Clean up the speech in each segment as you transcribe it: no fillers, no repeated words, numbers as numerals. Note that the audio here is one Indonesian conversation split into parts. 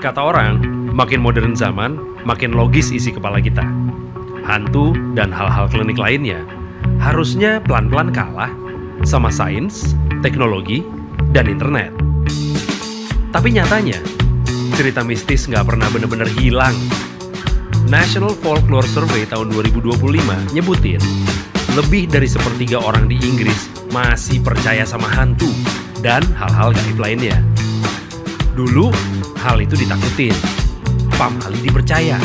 Kata orang, makin modern zaman, makin logis isi kepala kita. Hantu dan hal-hal klinik lainnya harusnya pelan-pelan kalah sama sains, teknologi, dan internet. Tapi nyatanya, cerita mistis nggak pernah benar-benar hilang. National Folklore Survey tahun 2025 nyebutin lebih dari sepertiga orang di Inggris masih percaya sama hantu dan hal-hal gaib lainnya. Dulu, hal itu ditakutin, pamali dipercaya,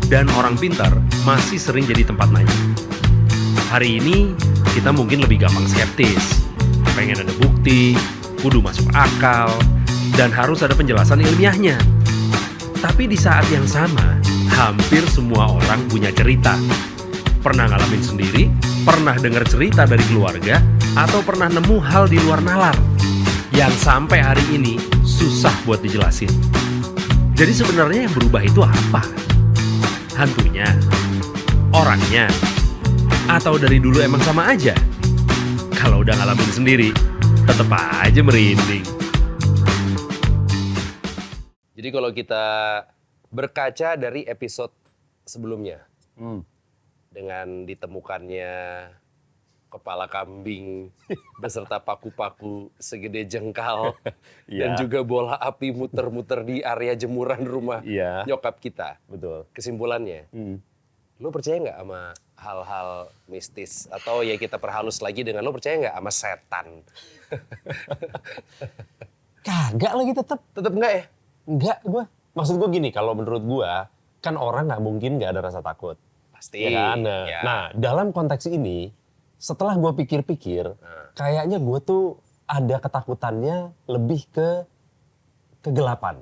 dan orang pintar masih sering jadi tempat nanya. Hari ini, kita mungkin lebih gampang skeptis, pengen ada bukti, kudu masuk akal, dan harus ada penjelasan ilmiahnya. Tapi di saat yang sama, hampir semua orang punya cerita. Pernah ngalamin sendiri, pernah dengar cerita dari keluarga, atau pernah nemu hal di luar nalar yang sampai hari ini susah buat dijelasin. Jadi sebenarnya yang berubah itu apa? Hantunya? Orangnya? Atau dari dulu emang sama aja? Kalau udah ngalamin sendiri, tetep aja merinding. Jadi kalau kita berkaca dari episode sebelumnya, dengan ditemukannya kepala kambing beserta paku-paku segede jengkal dan juga bola api muter-muter di area jemuran rumah nyokap kita. Betul. Kesimpulannya, lo percaya nggak sama hal-hal mistis? Atau ya kita perhalus lagi dengan lo percaya nggak sama setan? Kagak lagi tetep Nggak ya? enggak gua. Maksud gua gini, kalau menurut gua kan orang nggak mungkin nggak ada rasa takut. Pasti. Ya kan? Ya. Nah, dalam konteks ini, setelah gua pikir-pikir, kayaknya gua tuh ada ketakutannya lebih ke kegelapan.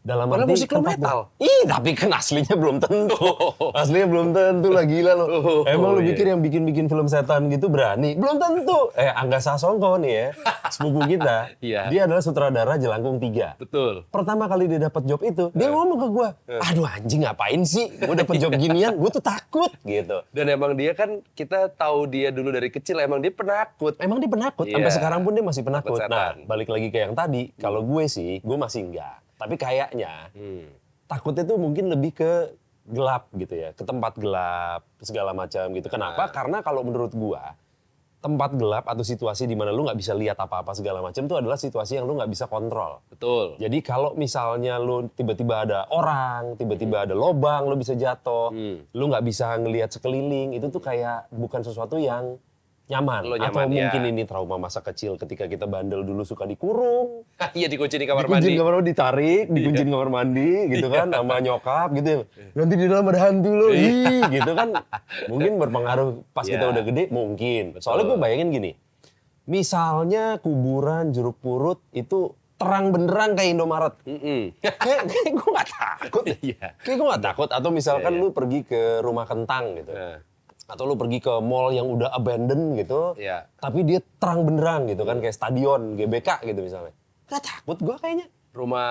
Dalam Padahal arti musik lo tempat metal. Ih, tapi kan aslinya belum tentu. Aslinya belum tentu lah, gila lo. Emang lo iya. pikir yang bikin-bikin film setan gitu berani? Belum tentu. Angga Sasongko nih ya, sepupu kita. Iya. Dia adalah sutradara Jelangkung 3. Betul. Pertama kali dia dapat job itu, dia ngomong ke gue, aduh anjing ngapain sih, gue dapet job ginian, gue tuh takut gitu. Dan emang dia kan, kita tahu dia dulu dari kecil, emang dia penakut. Emang dia penakut, Iya. sampai sekarang pun dia masih penakut. Takut Nah, setan. balik lagi ke yang tadi, kalau gue sih, gue masih enggak. Tapi kayaknya, takutnya tuh mungkin lebih ke gelap gitu ya, ke tempat gelap, segala macam gitu. Kenapa? Karena kalau menurut gue, tempat gelap atau situasi di mana lu nggak bisa lihat apa-apa segala macam itu adalah situasi yang lu nggak bisa kontrol. Betul. Jadi kalau misalnya lu tiba-tiba ada orang, tiba-tiba ada lobang, lu bisa jatuh, lu nggak bisa ngelihat sekeliling, itu tuh kayak bukan sesuatu yang nyaman. Lo Atau nyaman, mungkin ya. ini trauma masa kecil ketika kita bandel dulu suka dikurung, Iya, dikunci di kamar dikunciin mandi. kamar mandi, ditarik, dikunciin kamar mandi gitu kan, sama nyokap gitu. Nanti di dalam ada hantu lo, ih gitu kan. Mungkin berpengaruh pas kita Iya. udah gede, mungkin. Soalnya gue bayangin gini, misalnya kuburan jeruk purut itu terang benerang kayak Indomaret. Kayak gue gak takut. Iya. Kayak gue gak takut. Atau misalkan Iya. lu pergi ke rumah kentang gitu. Nah. Atau lu pergi ke mall yang udah abandoned gitu. Iya. Tapi dia terang benerang gitu kan. Kayak stadion, GBK gitu misalnya. Gak takut gue kayaknya. Rumah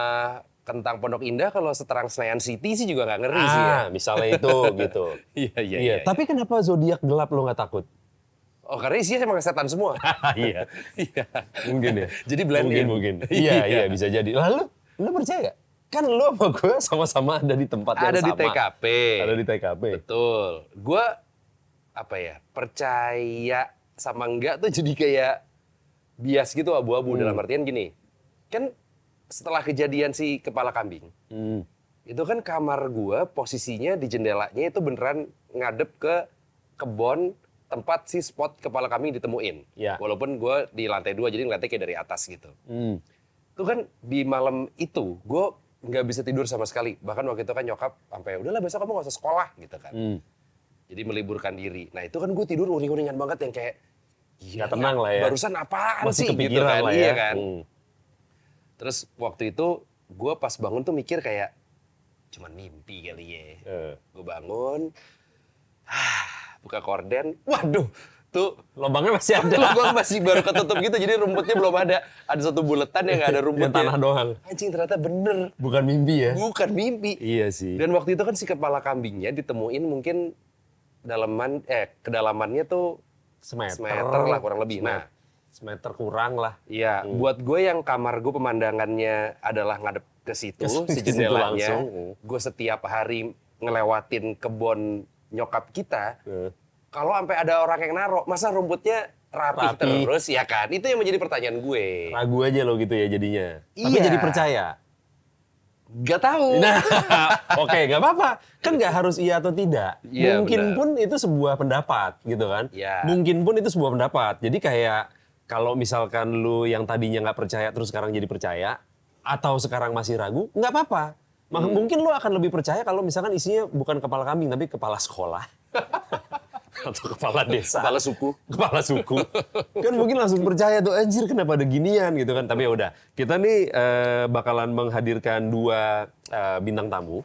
kentang Pondok Indah kalau seterang Senayan City sih juga nggak ngeri sih ya. Misalnya itu gitu. Iya. Tapi kenapa zodiak gelap lu gak takut? Oh, karena isinya emang setan semua. Iya. Iya. Mungkin ya. Jadi blend in. Mungkin. Iya, bisa jadi. Lalu, lu percaya gak? Kan lu sama gue sama-sama ada di tempat yang Ada sama. di TKP. Ada di TKP. Betul. Gue percaya sama enggak tuh jadi kayak bias gitu, abu-abu. Dalam artian gini, kan setelah kejadian si kepala kambing, itu kan kamar gue posisinya di jendelanya itu beneran ngadep ke kebon tempat si spot kepala kambing ditemuin. Ya. Walaupun gue di lantai 2, jadi ngeliatnya kayak dari atas gitu. Itu kan di malam itu gue nggak bisa tidur sama sekali. Bahkan waktu itu kan nyokap sampai udahlah besok kamu nggak usah sekolah gitu kan. Jadi meliburkan diri. Nah itu kan gue tidur uring-uringan banget yang kayak Nggak tenang lah ya. Barusan apaan Masih sih gitu kepikiran kan. lah ya. Iya kan. Terus waktu itu gue pas bangun tuh mikir kayak cuman mimpi kali ya. Gue bangun, buka korden, waduh tuh Lubangnya masih ada. lubang masih baru ketutup gitu, jadi rumputnya belum ada. Ada satu buletan yang nggak ada rumputnya. Yang tanah doang. Anjing ternyata bener, Bukan mimpi ya? bukan mimpi. Iya sih. Dan waktu itu kan si kepala kambingnya ditemuin mungkin kedalamannya tuh semeter lah kurang lebih. Semeter kurang lah. Iya, buat gue yang kamar gue pemandangannya adalah ngadep ke situ, Ke si situ jendelanya. langsung. Gue setiap hari ngelewatin kebun nyokap kita. Kalau sampai ada orang yang naruh, masa rumputnya rapi terus ya kan? Itu yang menjadi pertanyaan gue. Ragu aja lo gitu ya jadinya. Tapi Iya. jadi percaya. Gak tahu. Nah, oke, nggak apa-apa. Kan nggak harus iya atau tidak. Iya, Mungkin benar. pun itu sebuah pendapat, gitu kan? Iya. Mungkin pun itu sebuah pendapat. Jadi kayak kalau misalkan lu yang tadinya nggak percaya terus sekarang jadi percaya, atau sekarang masih ragu, nggak apa-apa. Mungkin lu akan lebih percaya kalau misalkan isinya bukan kepala kambing, tapi kepala sekolah. Atau kepala desa. Kepala suku. Kepala suku. Kan mungkin langsung percaya tuh, anjir kenapa ada ginian gitu kan. Tapi ya udah, kita nih bakalan menghadirkan 2 bintang tamu.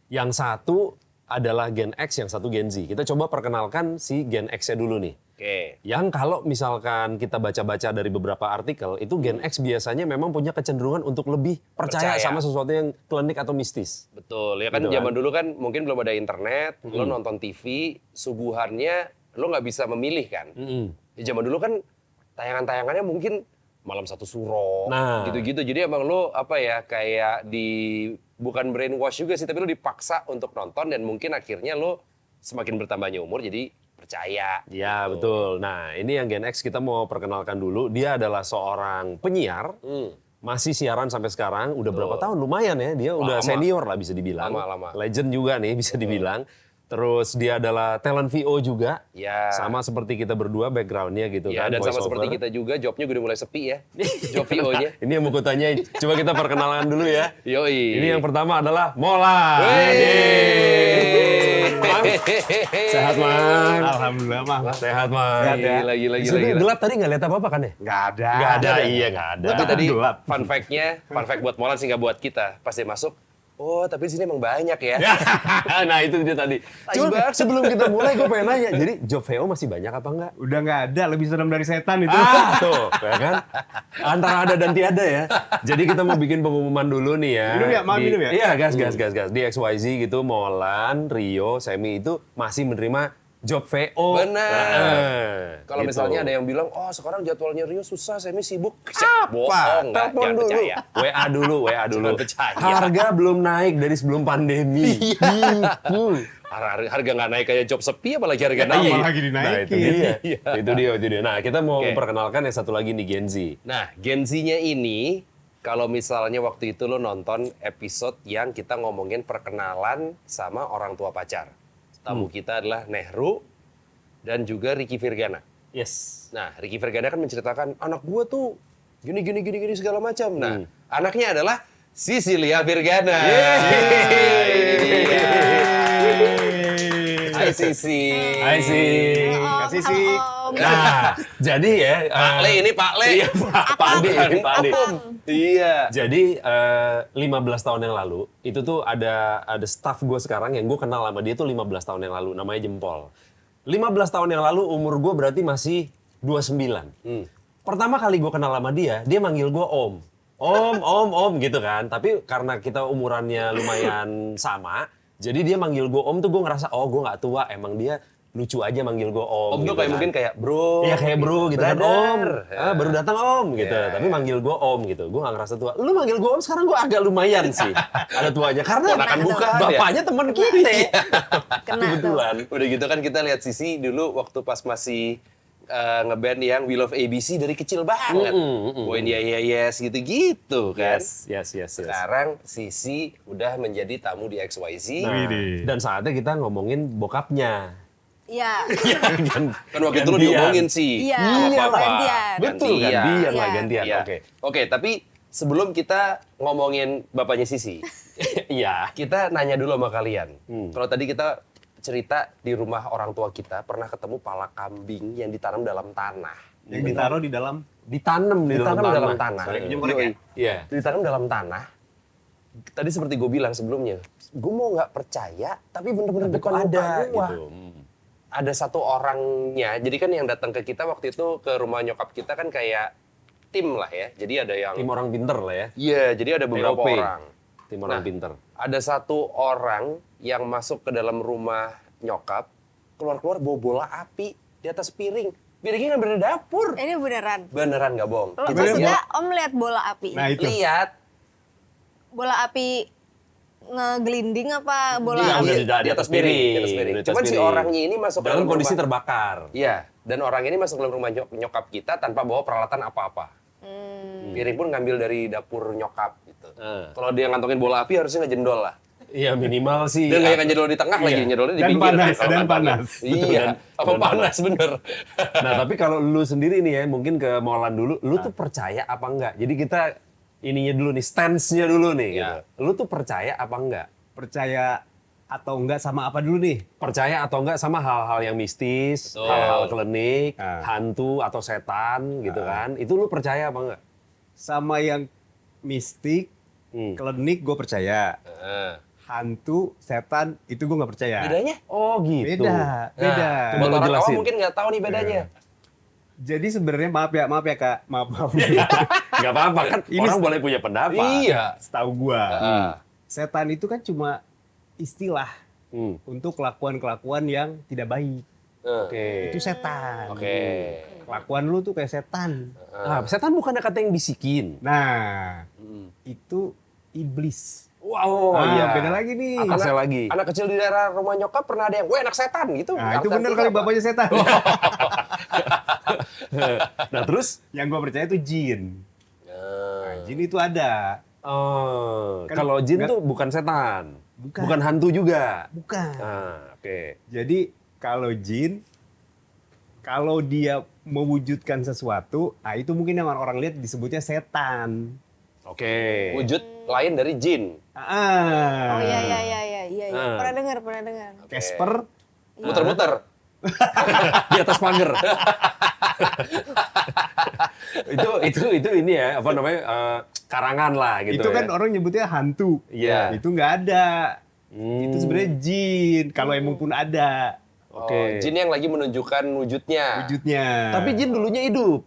Yang satu adalah Gen X, yang satu Gen Z. Kita coba perkenalkan si Gen X-nya dulu nih. Oke. Yang kalau misalkan kita baca-baca dari beberapa artikel, itu Gen X biasanya memang punya kecenderungan untuk lebih percaya sama sesuatu yang klinik atau mistis. Betul, ya kan Gitu kan? zaman dulu kan mungkin belum ada internet, lo nonton TV, suguhannya lo nggak bisa memilih kan. Ya, zaman dulu kan tayangan-tayangannya mungkin Malam Satu Suro, Nah. gitu-gitu. Jadi emang lo apa ya kayak bukan brainwash juga sih, tapi lo dipaksa untuk nonton dan mungkin akhirnya lo semakin bertambahnya umur jadi percaya. Ya betul. Nah ini yang Gen X kita mau perkenalkan dulu. Dia adalah seorang penyiar. Masih siaran sampai sekarang. Udah berapa tahun? Lumayan ya. Dia udah Lama. senior lah bisa dibilang. Lama. Legend juga nih bisa dibilang. Terus dia adalah talent VO juga. Ya. Sama seperti kita berdua backgroundnya gitu Ya, kan. dan sama voice seperti over. kita juga, jobnya udah mulai sepi ya. Job VO-nya. Ini yang mau gue tanyain. Coba kita perkenalan dulu ya. Yoi. Ini yang pertama adalah Mola. Mang, sehat Mang. Alhamdulillah mah. Sehat Mang. Gila. Di situ gelap tadi nggak lihat apa-apa kan ya? Nggak ada. Nggak ada, iya nggak ada. Tapi tadi Gelap. fun fact buat Molan sih nggak buat kita. Pas dia masuk, oh tapi di sini emang banyak ya. Nah itu dia tadi. Cuma banget. sebelum kita mulai gue pengen nanya, jadi job VO masih banyak apa enggak? Udah nggak ada, lebih serem dari setan itu. Tuh, ya kan? Antara ada dan tiada ya. Jadi kita mau bikin pengumuman dulu nih ya. Minum ya, Mam, minum ya? Iya, gas. Di XYZ gitu, Molan, Rio, Semi itu masih menerima job VO. Benar. Kalau gitu. misalnya ada yang bilang, oh sekarang jadwalnya Rio susah, Semi sibuk. Bohong, nggak, Telepon jangan dulu. percaya. WA dulu. Jangan percaya. Harga belum naik dari sebelum pandemi. Gitu. Harga nggak naik kayak job sepi, apalagi harga Iya, naik. apalagi Nah, itu dinaikin. dia. Iya. Itu dia. Nah, kita mau Oke. memperkenalkan yang satu lagi nih Gen Z. Nah, Gen Z-nya ini, kalau misalnya waktu itu lo nonton episode yang kita ngomongin perkenalan sama orang tua pacar. Tamu kita adalah Nehru dan juga Ricky Virgana. Yes. Nah, Ricky Virgana kan menceritakan, anak gua tuh gini segala macam. Nah, anaknya adalah Sisilia Virgana. Hai Sisi. Hai sih. Kasih sih. Nah, jadi ya. Pak Le ini Pak Le. Iya, Pak D. Pak D. Iya. Jadi 15 tahun yang lalu itu tuh ada staff gue sekarang yang gue kenal sama dia tuh 15 tahun yang lalu, namanya Jempol. 15 tahun yang lalu umur gue berarti masih 29. Pertama kali gue kenal sama dia manggil gue Om. Om gitu kan. Tapi karena kita umurannya lumayan sama, jadi dia manggil gue Om tuh gue ngerasa oh gue nggak tua, emang dia lucu aja manggil gue Om. Om tuh gitu kayak kan. mungkin kayak bro. Iya kayak bro gitu kan, Om. Brother. Baru datang Om gitu. Ya. Tapi manggil gue Om gitu. Gue gak ngerasa tua. Lu manggil gue Om sekarang gue agak lumayan sih. Ada tuanya. Karena Ponakan bukan, ya? bapaknya teman kita. Kena Kebetulan. Udah gitu kan kita lihat Sisi dulu waktu pas masih ngeband yang We Love ABC dari kecil banget. Boin yes gitu kan. Yes. Sekarang Sisi udah menjadi tamu di XYZ. Nah, Widih. dan saatnya kita ngomongin bokapnya. Iya. Kan waktu itu lu diomongin sih. Iya, sama iya, papa. gantian. Betul, gantian lah, Iya. gantian. Iya. Oke, tapi sebelum kita ngomongin bapaknya Sisi, Iya. kita nanya dulu sama kalian. Kalau tadi kita cerita di rumah orang tua kita pernah ketemu pala kambing yang ditanam dalam tanah. Yang ditaruh di dalam. Ditanam di dalam Ditanam dalam tanah. tanah. Sorry, pinjam korek ya? Iya. Ditanam dalam tanah. Tadi seperti gue bilang sebelumnya, gue mau nggak percaya, tapi bener-bener bukan ada gua. gitu. Ada satu orangnya, jadi kan yang datang ke kita waktu itu ke rumah nyokap kita kan kayak tim lah ya. Jadi ada yang, Tim orang pinter lah ya. iya, jadi ada beberapa TOP. orang. Tim orang Nah, pinter. Ada satu orang yang masuk ke dalam rumah nyokap, keluar-keluar bawa bola api di atas piring. Piringnya nggak berada dapur. Ini beneran. Beneran nggak bohong. Lo Kita maksudnya lihat. Om lihat bola api. Nah itu. Lihat. bola api ngegelinding apa bola Iya, api? udah di atas piring. Di atas piring. Di atas Cuman si piring. orangnya ini masuk ke dalam dalam kondisi rumah. terbakar. Iya, dan orang ini masuk ke dalam rumah nyokap kita tanpa bawa peralatan apa-apa. Piring pun ngambil dari dapur nyokap gitu. Kalau dia ngantongin bola api harusnya ngejendol lah. Iya minimal sih. Dan kayak ngejendol di tengah lagi, nyedolnya di Dan pinggir. panas, Kalau dan ngantongin. panas. Iya, apa dan panas bener. Nah tapi kalau lu sendiri nih ya, mungkin ke Molan dulu, lu tuh percaya apa enggak? Jadi kita ininya dulu nih, stance-nya dulu nih. Gitu. Lu tuh percaya apa enggak? Percaya atau enggak sama apa dulu nih? Percaya atau enggak sama hal-hal yang mistis, Betul. hal-hal klinik, Ah. hantu atau setan gitu kan? Itu lu percaya apa enggak? Sama yang mistik, Hmm. klinik gue percaya. Hantu, setan, itu gue nggak percaya. Bedanya? Oh gitu. Beda, beda. Coba Buat lu orang awam jelasin. mungkin nggak tahu nih bedanya. Jadi sebenarnya maaf ya kak, maaf. Gak apa-apa kan, Ini orang boleh punya pendapat. Iya. Setahu gua, Ah. setan itu kan cuma istilah Hmm. untuk kelakuan-kelakuan yang tidak baik. Oke. Itu setan. Oke. Kelakuan lu tuh kayak setan. Nah, setan bukan kata yang bisikin. Nah, itu iblis. Wow, Ah, beda lagi nih. Atasnya lagi. Anak kecil di daerah rumah nyokap pernah ada yang, wah anak setan gitu. Nah, itu Artinya bener kali apa? bapaknya setan. Nah terus? Yang gua percaya itu jin. Nah, jin itu ada. Oh, Kan kalau jin nggak- tuh bukan setan. Bukan. Hantu juga. Bukan. Nah, oke. Jadi kalau jin, kalau dia mewujudkan sesuatu, nah itu mungkin yang orang lihat disebutnya setan. Oke. Wujud lain dari jin. Ah. Oh iya. Ah. Pernah dengar. Casper, Muter-muter. Di atas pagar. itu ini ya, apa namanya? Karangan lah gitu. itu kan ya. orang nyebutnya hantu. Iya. Itu nggak ada. Hmm. Itu sebenarnya jin. Kalau emang pun ada Oke. Oh, jin yang lagi menunjukkan wujudnya. wujudnya. Tapi jin dulunya hidup.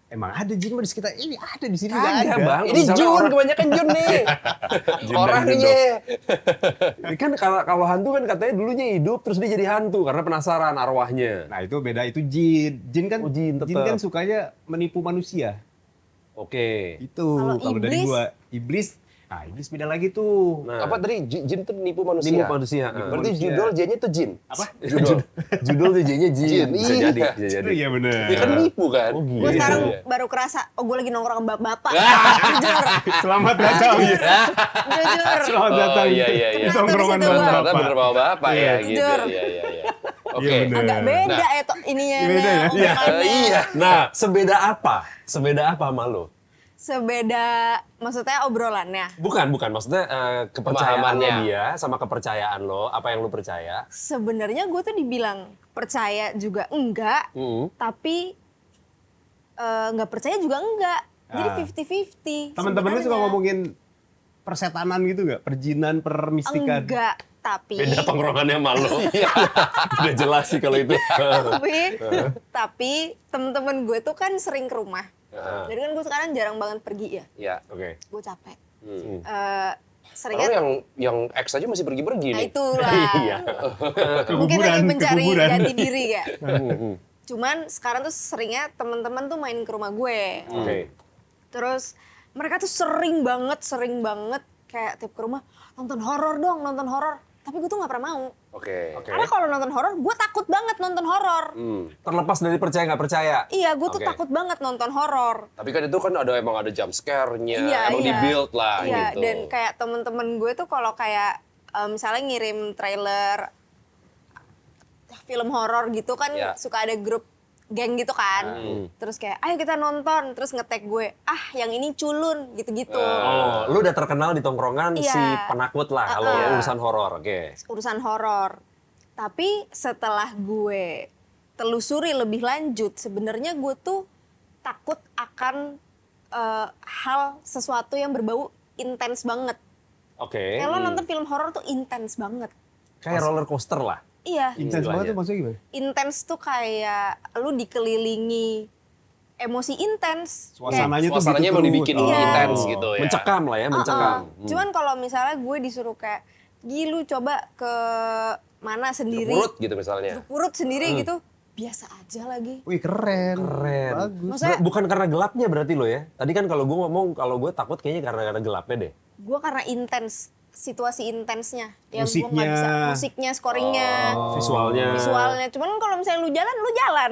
emang ada jin mah di sekitar ini ada di sini nggak Kagak, ada. Bang. Ini Misalnya Jun, orang- kebanyakan Jun nih. Jun dan Orangnya. Ini kan kalau hantu kan katanya dulunya hidup terus dia jadi hantu karena penasaran arwahnya. Nah itu beda, itu jin. Jin kan, Oh, jin tetep. kan sukanya menipu manusia. Oke. Itu Kalau dari iblis? gua iblis. Nah iblis beda lagi tuh. Nah, Apa tadi? Jin tuh nipu manusia. Nipu manusia. Berarti Manusia. judul J-nya tuh jin. Apa? Judul DJ-nya jin. Jin, Bisa iya. jadi, bisa jadi. Iya bener. Dia kan nipu kan. Oh, gitu. Gue sekarang Iya. baru kerasa, oh gue lagi nongkrong sama bapak. Jujur. Selamat datang. Jujur. Selamat Oh, datang. iya, iya, iya. Di tongkrongan Ternyata di situ bapak. Ternyata bener bawa bapak ya Iya. gitu. Jujur. Iya, iya, iya. Oke. Iya, bener. Agak beda Nah. ya ininya. Beda ya? omongannya. Iya. Nah, sebeda apa? Sebeda apa sama lo? Sebeda, maksudnya obrolannya. Bukan. Maksudnya kepercayaannya Pemahamannya. dia sama kepercayaan lo, apa yang lo percaya. Sebenarnya gue tuh dibilang percaya juga enggak, tapi nggak percaya juga enggak. Jadi Ah. 50-50. Teman-teman lu suka sebenarnya. ngomongin persetanan gitu nggak? Perjinan, permistikan. Enggak, tapi Beda tongkrongannya sama lo. Udah jelas sih kalau itu. tapi temen-temen gue tuh kan sering ke rumah. Heeh. Jadi kan gue sekarang jarang banget pergi ya. Iya. Oke. Gue capek. Hmm. Seringnya Kalau yang X aja masih pergi-pergi nah nih. itulah. Iya. Mungkin lagi mencari keguguran. jati diri ya. Cuman sekarang tuh seringnya teman-teman tuh main ke rumah gue. Oke. Terus mereka tuh sering banget kayak tiap ke rumah nonton horor dong, nonton horor. Tapi gue tuh nggak pernah mau. Oke. Karena kalau nonton horor, gue takut banget nonton horor. Terlepas dari percaya nggak percaya. Iya, gue tuh Oke. takut banget nonton horor. Tapi kan itu kan emang ada jump scare-nya, Iya, emang iya. di-build lah Iya, gitu. dan kayak temen-temen gue tuh kalau kayak misalnya ngirim trailer film horor gitu kan Iya. suka ada grup geng gitu kan. Terus kayak ayo kita nonton, terus nge-tag gue, yang ini culun gitu-gitu. Oh, lu udah terkenal di tongkrongan Iya. si penakut lah kalau urusan horor. Oke. Urusan horor. Tapi setelah gue telusuri lebih lanjut, sebenarnya gue tuh takut akan hal sesuatu yang berbau intens banget. Oke. Kayak lo nonton film horor tuh intens banget. Kayak roller coaster lah. Iya, Intens banget tuh maksudnya gimana? intens tuh kayak lu dikelilingi emosi intens. Suasananya tuh Suasananya gitu mau terus. dibikin Iya. intens gitu ya. Mencekam lah ya, mencekam. Cuman kalau misalnya gue disuruh kayak, "Gi lu coba ke mana sendiri?" Urut gitu misalnya. Urut sendiri gitu. biasa aja lagi. Wih keren. Keren. Bagus. Maksudnya- Bukan karena gelapnya berarti lo ya? Tadi kan kalau gue ngomong, kalau gue takut kayaknya karena gelapnya deh. Gue karena intens, situasi intensnya. Yang gue nggak Musiknya. bisa, musiknya, scoringnya, Visualnya. Cuman kalau misalnya lu jalan.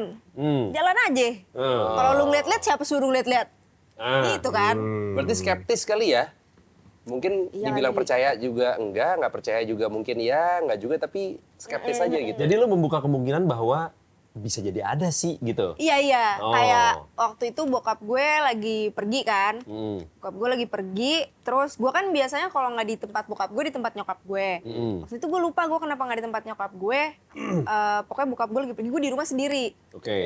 Jalan aja. Kalau lu ngeliat-liat, siapa suruh ngeliat-liat? Gitu kan. Berarti skeptis kali ya? Mungkin Iya dibilang lagi. percaya juga enggak, nggak percaya juga mungkin ya, nggak juga, tapi skeptis aja gitu. Jadi lo membuka kemungkinan bahwa bisa jadi ada sih gitu. Iya. Oh. Kayak waktu itu bokap gue lagi pergi kan. Bokap gue lagi pergi, terus gue kan biasanya kalau nggak di tempat bokap gue, di tempat nyokap gue. Waktu itu gue lupa gue kenapa nggak di tempat nyokap gue. Pokoknya bokap gue lagi pergi, gue di rumah sendiri. Oke.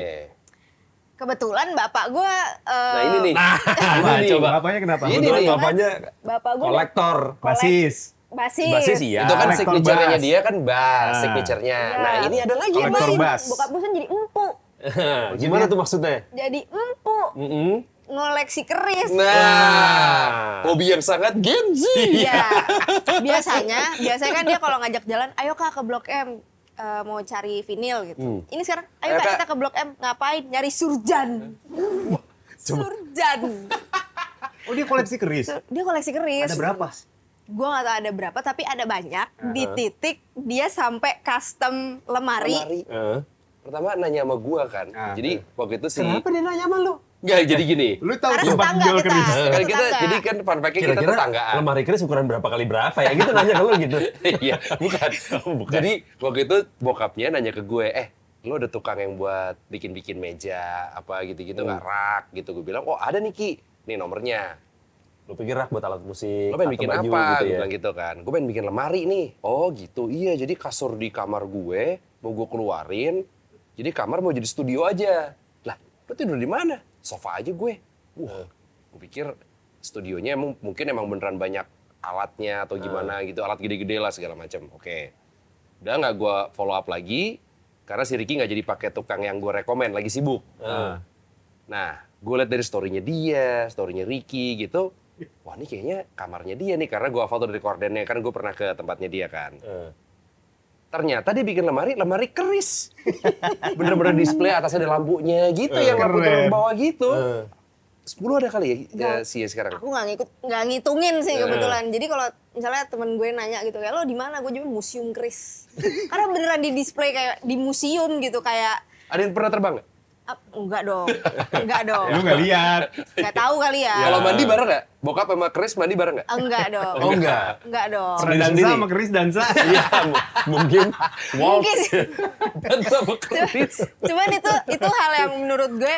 Kebetulan bapak gue... Nah ini nih. Nah, Ini nih. coba. Bapaknya kenapa? Ini Kebetulan nih. bapaknya Bapak gue kolektor. Basis. basis. Basis iya. Itu kan kolektor signature-nya bass. dia kan bass, Ah. signature-nya. Iya. Nah ini ada lagi Kolektor nih. bass. Bokap gue kan jadi empu. Gimana tuh maksudnya? Jadi empu. Ngoleksi keris. Nah, hobi yang sangat Gen Z. Iya. Biasanya kan dia kalau ngajak jalan, ayo Kak ke Blok M. Mau cari vinil gitu. Ini sekarang, ayo Ayo, Kak Kak. kita ke Blok M. Ngapain? Nyari surjan. Surjan. Oh dia koleksi keris. Dia koleksi keris. Ada berapa? Gue gak tau ada berapa, tapi ada banyak. Di titik dia sampai custom lemari. Lemari. Pertama nanya sama gua kan. Ah. Jadi waktu itu sih. Kenapa dia nanya sama lo? Nggak, jadi gini. Lu tahu Karena tempat tetangga jual kita. keris? Kan kita, Tetangga. jadi kan fun fact-nya kita Kira-kira tetanggaan. lemari keris ukuran berapa kali berapa ya? Gitu nanya ke lo gitu. Iya, bukan. Jadi waktu itu bokapnya nanya ke gue, lo ada tukang yang buat bikin-bikin meja, apa gitu-gitu nggak rak gitu. Gue bilang, oh ada nih Ki, nih nomornya. Lo pikir rak buat alat musik, Lo pengen atau bikin baju apa? gitu Gue ya? bilang gitu kan. Gue pengen bikin lemari nih. Oh gitu, iya jadi kasur di kamar gue, mau gue keluarin. Jadi kamar mau jadi studio aja. Lah, lo tidur di mana? Sofa aja gue. Wah, gue pikir studionya mungkin emang beneran banyak alatnya atau gimana gitu. Alat gede-gede lah segala macam. Oke. Udah nggak gue follow up lagi. Karena si Ricky nggak jadi pakai tukang yang gue rekomen, lagi sibuk. Nah, gue liat dari story-nya dia, story-nya Ricky gitu. Wah, ini kayaknya kamarnya dia nih, karena gue hafal tuh dari kordennya, kan gue pernah ke tempatnya dia kan. Ternyata dia bikin lemari keris. Bener-bener display atasnya ada lampunya gitu, yang lampu Keren. turun ke bawah gitu. 10 ada kali ya si sekarang? Aku nggak ngitungin sih kebetulan. Jadi kalau misalnya temen gue nanya gitu kayak lo di mana, gue jawab museum keris. Karena beneran di display kayak di museum gitu kayak Ada yang pernah terbang nggak? enggak dong, enggak dong, Lu nggak lihat. nggak tahu kali ya. Kalau mandi bareng nggak? Bokap sama keris mandi bareng nggak? Enggak dong, Oh enggak? enggak dong. Pernah dansa sendiri. sama keris dansa. Iya, mungkin Mungkin. Dan sama keris. Cuman itu hal yang menurut gue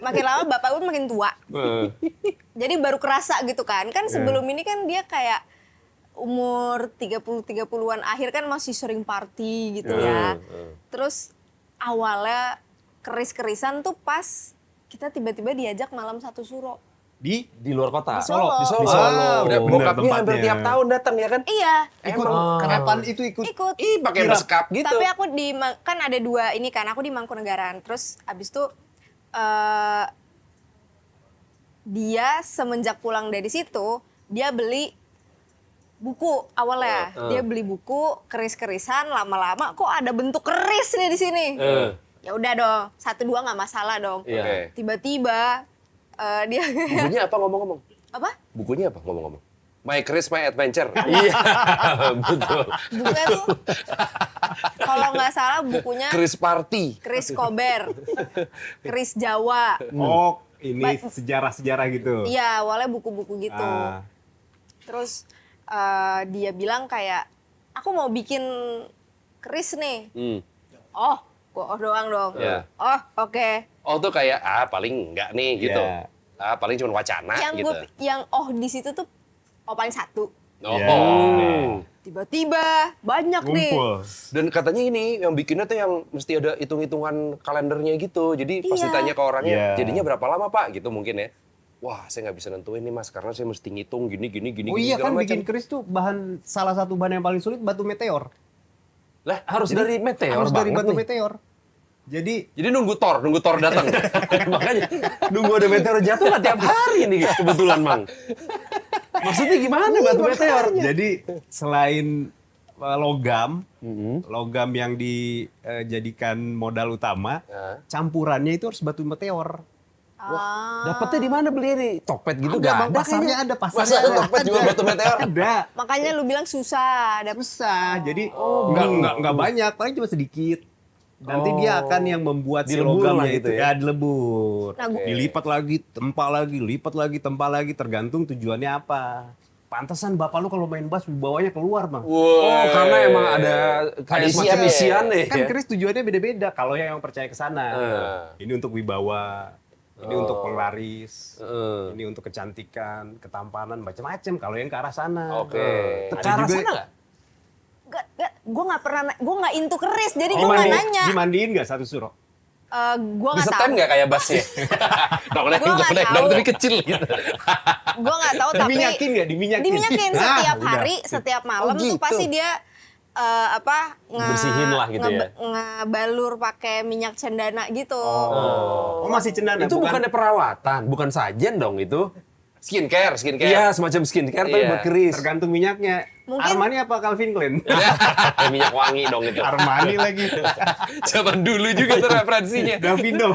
makin lama bapak gue makin tua. Jadi baru kerasa gitu kan. Kan sebelum ini kan dia kayak umur 30-30-an akhir kan masih sering party gitu ya. Terus awalnya keris-kerisan tuh pas kita tiba-tiba diajak malam satu suro. Di luar kota. Di Solo. Di Solo. Di Solo. Udah Bener bokapnya hampir tempatnya. tiap tahun datang ya kan? Iya, ikut Emang. kerepan itu ikut. ikut. Ih, pakai Kirap. beskap gitu. Tapi aku kan ada dua ini kan, aku di Mangkunegaran. Terus abis itu dia semenjak pulang dari situ, dia beli buku awalnya. Dia beli buku keris-kerisan, lama-lama kok ada bentuk keris nih di sini. Ya udah dong, 1-2 nggak masalah dong. Iya. Oke. Tiba-tiba dia Bukunya apa ngomong-ngomong? apa? Bukunya apa ngomong-ngomong? My Chris, My Adventure. Iya, betul. Bukunya tuh kalau nggak salah bukunya Chris Party. keris Kober, keris Jawa. Oh, ini sejarah-sejarah gitu. Iya, awalnya buku-buku gitu. Ah. Terus dia bilang kayak, aku mau bikin keris nih. Oh, gua doang dong. Iya. Oh, oke. Oh tuh kayak, paling enggak nih gitu. Iya. Paling cuma wacana gitu. Yang di situ tuh paling satu. Oh. Iya. Tiba-tiba banyak nih. Ngumpul. Dan katanya ini yang bikinnya tuh yang mesti ada hitung-hitungan kalendernya gitu. Jadi pas Iya. ditanya ke orangnya, Iya. jadinya berapa lama Pak? Gitu mungkin ya. Wah, saya nggak bisa nentuin nih Mas, karena saya mesti ngitung gini. Oh iya segala kan macam. bikin keris tuh salah satu bahan yang paling sulit batu meteor. Lah, Harus dari meteor Harus dari banget batu nih. meteor. Jadi jadi nunggu Thor datang. Makanya nunggu ada meteor jatuh nggak tiap hari nih kebetulan, Mang. Maksudnya gimana batu meteor? jadi selain logam, logam yang dijadikan modal utama, campurannya itu harus batu meteor. Dapatnya di mana beli ini? Tokped gitu Bang, gak ada pasarnya kayaknya. ada, pasarnya Masa ada ada. Tokped jual batu meteor? Ada. Makanya lu bilang susah. Susah, jadi nggak banyak, paling cuma sedikit. Nanti dia akan yang membuat si Dilebur logamnya lah gitu itu ya? Nah, dilebur. gua- Dilipat lagi, tempa lagi, lipat lagi, tempa lagi, tergantung tujuannya apa. Pantesan bapak lu kalau main bass bawanya keluar, Bang. Oh, karena emang ada kayak Isian semacam ya? isian deh Kan ya. keris tujuannya beda-beda kalau yang percaya ke sana. Ini untuk wibawa, ini untuk penglaris, ini untuk kecantikan, ketampanan, macam-macam kalau yang ke arah sana. Oke. Ada Ke arah juga- sana nggak? Gue nggak pernah, gue nggak into keris, jadi gue Dimandi- nggak nanya. Dimandiin nggak satu suro? Gue nggak Disetem tahu. nggak kayak bassnya? Gua nggak tahu. tapi kecil gitu. Gue nggak tahu tapi Diminyakin nggak? Diminyakin. diminyakin Nah, setiap udah. hari, setiap malam Oh, tuh gitu. pasti dia Bersihin lah gitu ya. ngebalur pakai minyak cendana gitu. Oh, masih cendana. Itu bukannya perawatan, bukan sajen dong itu. Skincare. Iya, semacam skincare tapi Iya. buat keris. tergantung minyaknya. Mungkin- Armani apa Calvin Klein? Minyak wangi dong itu. Armani lagi. Zaman dulu juga tuh referensinya. Davino.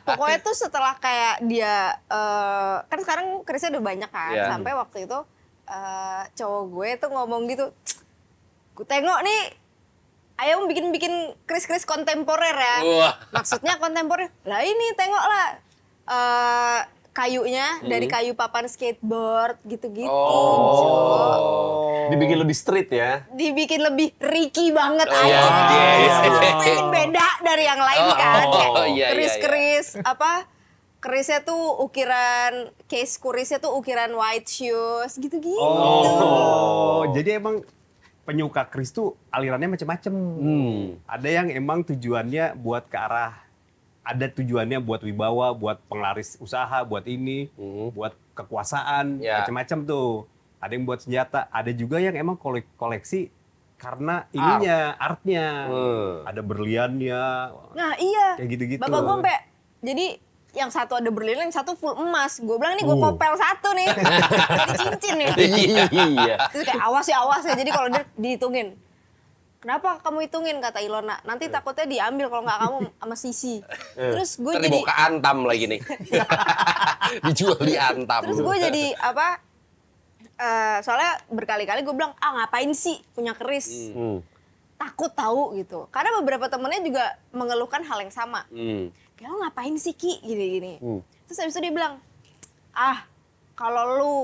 Pokoknya tuh setelah kayak dia kan sekarang kerisnya udah banyak kan, Iya. sampai waktu itu cowok gue tuh ngomong gitu, gue tengok nih, ayo bikin keris-keris kontemporer ya. Wah. Maksudnya kontemporer, lah ini tengok lah kayunya dari kayu papan skateboard gitu-gitu. Oh. Dibikin lebih street ya. Dibikin lebih Ricky banget Oh, aja. iya. Pengen beda dari yang lain kan. Kayak iya, keris-keris apa? Kerisnya tuh ukiran case kurisnya tuh ukiran white shoes gitu-gitu. Oh, jadi emang penyuka keris tuh alirannya macam-macam. Ada yang emang tujuannya buat ke arah, ada tujuannya buat wibawa, buat penglaris usaha, buat ini, buat kekuasaan, Ya. macam-macam tuh. Ada yang buat senjata, ada juga yang emang koleksi karena ininya, artnya. Ada berliannya, Nah iya. kayak gitu-gitu. Bapak gue sampai jadi yang satu ada berlian, yang satu full emas. Gue bilang ini gue kopel satu nih. Jadi cincin nih. Iya. Terus kayak awas ya. Jadi kalau dia dihitungin. Kenapa kamu hitungin kata Ilona? Nanti takutnya diambil kalau nggak kamu sama Sisi. Terus gue Ntar jadi dibawa ke Antam lagi nih. Dijual di Antam. terus gue jadi apa? Soalnya berkali-kali gue bilang, ngapain sih punya keris? Takut tahu gitu. Karena beberapa temennya juga mengeluhkan hal yang sama. Kayak lo ngapain sih Ki? Gini-gini. Terus habis itu dia bilang, kalau lu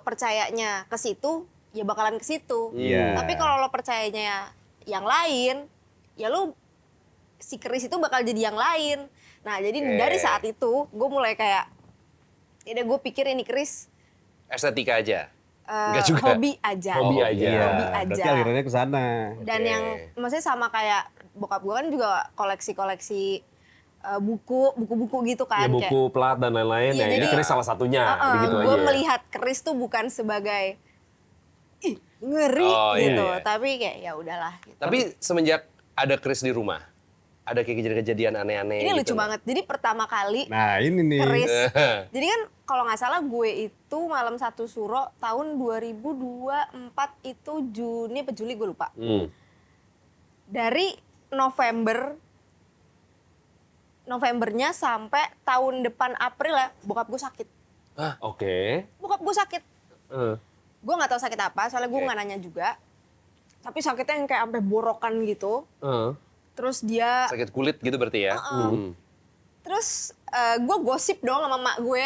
percayanya ke situ, ya bakalan ke situ. Iya. Tapi kalau lo percayanya yang lain, ya lu si keris itu bakal jadi yang lain. Nah jadi Oke. dari saat itu gue mulai kayak, ya gue pikir ini keris Estetika aja. eh, Enggak juga. hobi aja. Hobi aja. Iya, Hobi berarti aja. alirannya ke sana. Dan Oke. yang maksudnya sama kayak bokap gue kan juga koleksi-koleksi buku-buku gitu Ya kan. buku, plat dan lain-lain. Iya, Ya ini jadi- keris salah satunya. Begitu gue aja. melihat keris tuh bukan sebagai ih ngeri Oh, iya, gitu, iya. tapi kayak ya udahlah. Gitu. Tapi semenjak ada keris di rumah, ada kayak kejadian-kejadian aneh-aneh Ini gitu lucu nggak? banget. Jadi pertama kali Nah, ini nih. keris. Jadi kan kalau nggak salah gue itu malam satu suro tahun 2024 itu Juni apa Juli gue lupa. Dari Novembernya sampai tahun depan April ya, bokap gue sakit. Oke. Bokap gue sakit. Eh. Gue nggak tahu sakit apa, soalnya gue Oke. nggak nanya juga. Tapi sakitnya yang kayak sampai borokan gitu. Eh. Terus dia, Sakit kulit gitu berarti ya? terus gue gosip dong sama mak gue.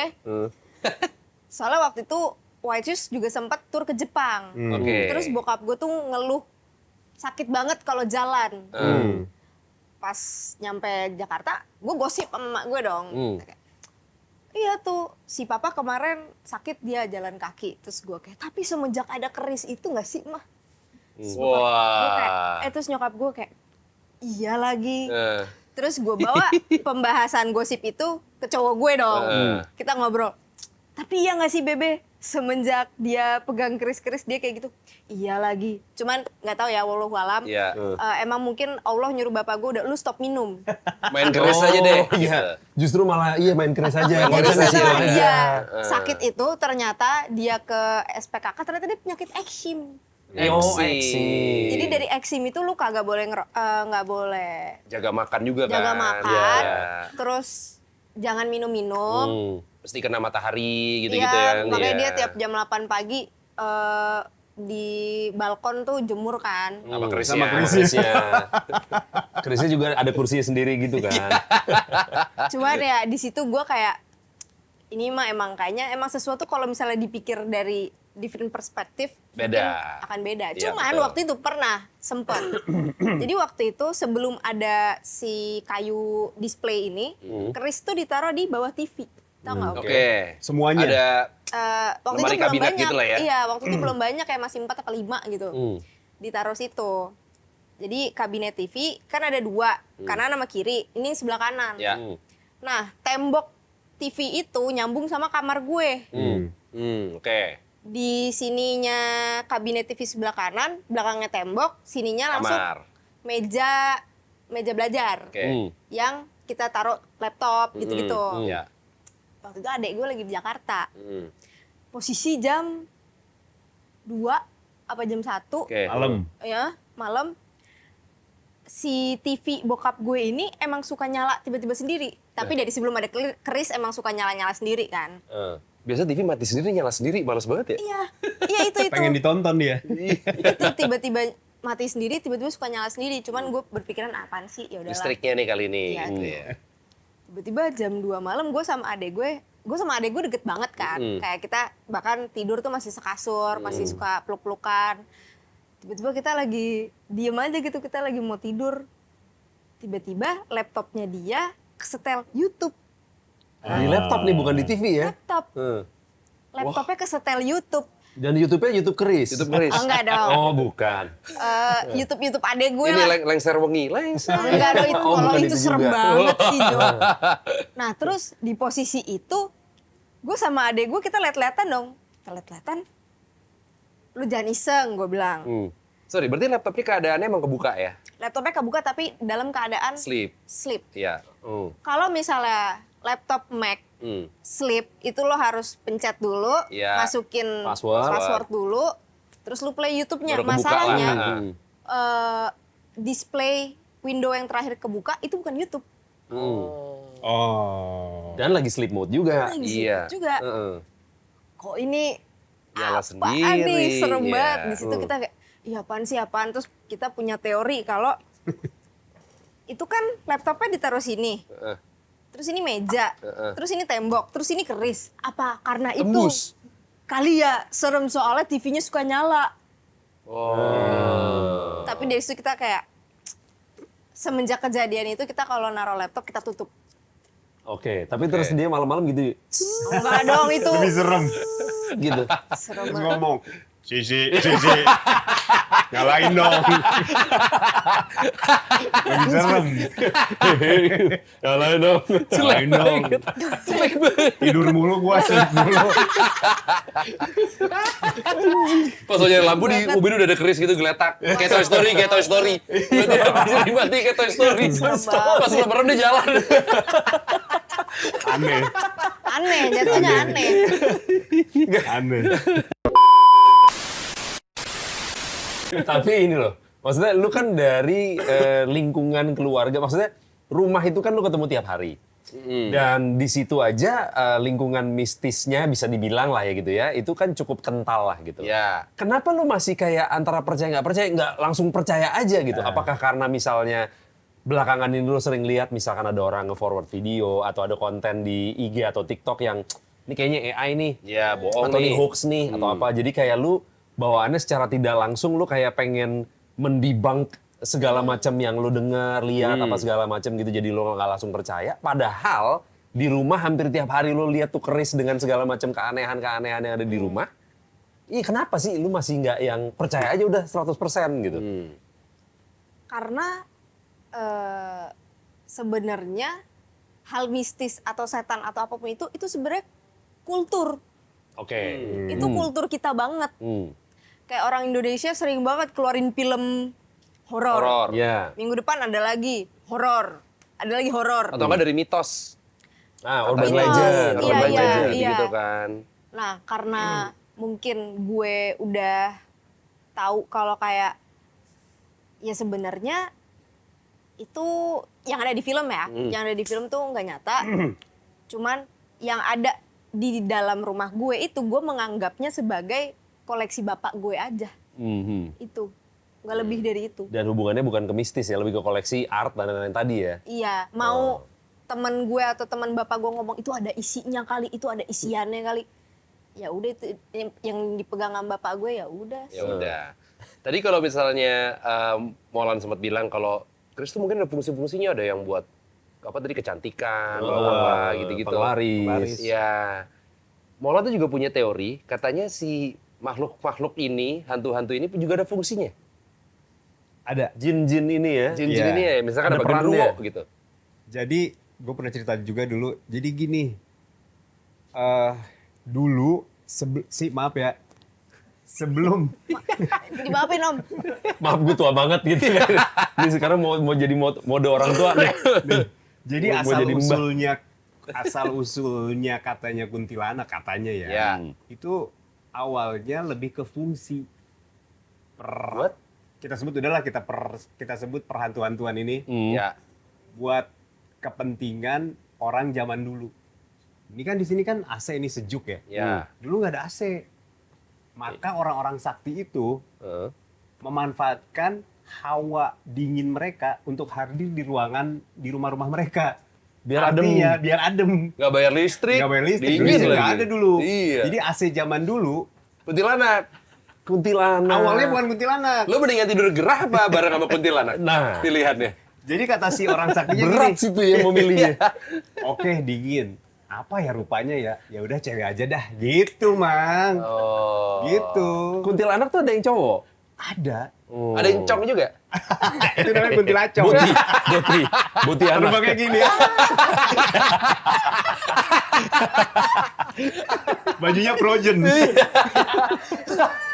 Soalnya waktu itu White Shoes juga sempat tur ke Jepang. Oke. Terus bokap gue tuh ngeluh sakit banget kalau jalan. Pas nyampe Jakarta, gue gosip sama mak gue dong. Kayak, iya tuh, si papa kemarin sakit dia jalan kaki. Terus gue kayak, tapi semenjak ada keris itu gak sih mah? Gue kayak, Wah. terus nyokap gue kayak, iya lagi. Eh, Terus gue bawa pembahasan gosip itu ke cowok gue dong. Kita ngobrol. Tapi iya gak sih Bebe? Semenjak dia pegang keris-keris dia kayak gitu. Iya lagi. Cuman gak tahu ya wallahu alam. Iya. Emang mungkin Allah nyuruh bapak gue udah lu stop minum. Main keris aja deh. Iya. Justru malah iya main keris aja. Nggak Jadi usah ngasih setelah aja. dia sakit itu ternyata dia ke SPKK ternyata dia penyakit eksim. Exim. Jadi dari Exim itu lu kagak boleh nggak boleh Jaga makan juga kan. jaga makan, Iya. terus jangan minum-minum. Mesti kena matahari gitu-gitu Iya, ya. makanya Iya. dia tiap jam 8 pagi di balkon tuh jemur kan. Sama kerisnya. Sama Kerisnya. Kerisnya juga ada kursinya sendiri gitu kan. Cuman ya di situ gue kayak ini mah emang kayaknya emang sesuatu kalau misalnya dipikir dari different perspektif Beda. mungkin akan beda. Iya, Cuman betul. waktu itu pernah sempet. Jadi waktu itu sebelum ada si kayu display ini, keris tuh ditaruh di bawah TV. Tahu nggak? Oke. Semuanya? Ada Waktu lemari itu belum kabinet banyak. gitu lah ya? Iya, waktu itu belum banyak kayak masih 4 atau 5 gitu. Ditaruh situ. Jadi kabinet TV kan ada 2, kanan sama kiri. Ini sebelah kanan. ya. Nah, tembok TV itu nyambung sama kamar gue. Oke. Di sininya kabinet TV sebelah kanan, belakangnya tembok, sininya langsung Kamar. meja belajar. Oke. Yang kita taruh laptop gitu-gitu. Ya. Waktu itu adek gue lagi di Jakarta. Hmm. Posisi jam 2 apa jam 1 Oke. Malam. ya, malam. Si TV bokap gue ini emang suka nyala tiba-tiba sendiri. Tapi dari sebelum ada keris emang suka nyala-nyala sendiri kan. Biasa TV mati sendiri, nyala sendiri, males banget ya? Iya, iya itu. Pengen ditonton dia. Itu tiba-tiba mati sendiri, tiba-tiba suka nyala sendiri. Cuman gue berpikiran apaan sih, ya udahlah. Listriknya nih kali ini. Iya, gitu gitu. ya. Tiba-tiba jam 2 malam gue sama adek gue deket banget kan. Kayak kita bahkan tidur tuh masih sekasur, masih suka peluk-pelukan. Tiba-tiba kita lagi diem aja gitu, kita lagi mau tidur. Tiba-tiba laptopnya dia kesetel YouTube. Di laptop nih bukan di TV ya. Laptop. Laptopnya kesetel YouTube. Dan YouTube-nya YouTube keris. YouTube keris. Oh enggak dong. Oh, bukan. YouTube adek gue Ini lah. lengser wengi, lengser. Enggak dong itu, Oh, kalau bukan itu itu serem juga. banget sih Jo. Nah terus di posisi itu, gue sama adek gue kita liat-liatan dong. Kita liat-liatan, lu jangan iseng gue bilang. Sorry, berarti laptopnya keadaannya emang kebuka ya? Laptopnya kebuka tapi dalam keadaan Sleep. sleep. Iya. Kalau misalnya laptop Mac sleep, itu lo harus pencet dulu, Iya. masukin Password. dulu, terus lu play YouTube-nya. Baru kebuka Masalahnya, lah. display window yang terakhir kebuka itu bukan YouTube. Oh. Dan lagi sleep mode juga. Lagi Iya. juga. Kok ini Nyala apaan sendiri. nih, serem Iya. banget. Di situ kita kayak, iya apaan sih, apaan. Terus kita punya teori kalau itu kan laptopnya ditaruh sini. Terus ini meja, terus ini tembok, terus ini keris. Apa karena Tembus. itu? Kali ya, serem soalnya TV-nya suka nyala. Tapi dari situ kita kayak, semenjak kejadian itu kita kalau naruh laptop kita tutup. Oke, tapi terus dia malam-malam gitu Enggak dong itu. Lebih serem. gitu. Serem Terus banget. ngomong, Sisi. Nyalain dong. Lebih serem. Nyalain dong. Nyalain dong. Tidur mulu gua, sleep mulu. Pas lo nyari lampu di mobil udah ada keris gitu geletak. Kayak Toy Story, kayak Toy Story. Bisa dimati kayak Toy Story. Pas lo merem dia jalan. Aneh. Aneh, jatuhnya aneh. Aneh. Tapi ini loh, maksudnya lu kan dari lingkungan keluarga, maksudnya rumah itu kan lu ketemu tiap hari. Dan di situ aja lingkungan mistisnya bisa dibilang lah ya gitu ya, itu kan cukup kental lah gitu. Ya. Kenapa lu masih kayak antara percaya nggak langsung percaya aja gitu? Apakah karena misalnya belakangan ini lu sering lihat misalkan ada orang nge-forward video atau ada konten di IG atau TikTok yang ini kayaknya AI nih, Ya, bohong atau nih. ini hoax nih atau apa? Jadi kayak lu bawaannya secara tidak langsung lu kayak pengen mendebunk segala macam yang lu dengar, lihat apa segala macam gitu, jadi lu nggak langsung percaya. Padahal di rumah hampir tiap hari lu lihat tuh keris dengan segala macam keanehan-keanehan yang ada di rumah. Ih, kenapa sih lu masih nggak yang percaya aja udah 100% gitu? Karena sebenarnya hal mistis atau setan atau apapun itu sebenarnya kultur. Oke. Itu kultur kita banget. Kayak orang Indonesia sering banget keluarin film horor. Horor. Ya. Minggu depan ada lagi horor. Ada lagi horor. Atau enggak dari mitos. Ah, urban Mitos. legend. Iya, Urban iya, legend iya. gitu kan. Nah, karena mungkin gue udah tahu kalau kayak ya sebenarnya itu yang ada di film ya, yang ada di film tuh nggak nyata. Cuman yang ada di dalam rumah gue itu gue menganggapnya sebagai koleksi bapak gue aja. Itu nggak lebih dari itu. Dan hubungannya bukan ke mistis ya, lebih ke koleksi art dan lain-lain tadi ya. Iya, mau teman gue atau teman bapak gue ngomong itu ada isinya kali, itu ada isiannya kali. Ya udah itu yang dipegang sama bapak gue ya udah. Ya udah. Tadi kalau misalnya Molan sempat bilang kalau Kris tuh mungkin ada fungsi-fungsinya, ada yang buat apa tadi kecantikan, apa gitu-gitu. Penglaris. Ya. Molan tuh juga punya teori, katanya si makhluk-makhluk ini, hantu-hantu ini juga ada fungsinya. Ada. Jin-jin ini ya. Jin-jin Iya. ini ya, misalkan Ada ada perannya. genderuwo gitu. Jadi gue pernah cerita juga dulu. Jadi gini, dulu maaf ya, sebelum Dimaafin Om. Maaf gue tua banget gitu kan. Ini sekarang mau jadi mode orang tua nih. jadi Mau jadi mbah. asal usulnya katanya kuntilanak katanya ya. Ya. Itu awalnya lebih ke fungsi. Buat? Kita sebut udahlah kita sebut perhantu-hantuan ini Ya. buat kepentingan orang zaman dulu. Ini kan di sini kan AC ini sejuk ya. Ya. Dulu nggak ada AC. Maka orang-orang sakti itu memanfaatkan hawa dingin mereka untuk hadir di ruangan di rumah-rumah mereka. Biar adem. Artinya, biar adem. Nggak bayar listrik. Nggak bayar listrik. Dingin Listrik nggak lagi. ada dulu. Iya. Jadi AC zaman dulu Kuntilanak. Kuntilanak. awalnya bukan kuntilanak. Lu mendingan tidur gerah apa bareng sama kuntilanak? Nah. Pilihannya. Jadi kata si orang saktinya Berat gini, sih tuh ya memilihnya. oke dingin. Apa ya rupanya ya? Ya udah cewek aja dah. Gitu, Mang. Oh. Gitu. Kuntilanak tuh ada yang cowok. Ada. Ada yang cong juga? Itu namanya kuntilacong. Buti anak. Terbangnya gini ya. Bajunya Frozen.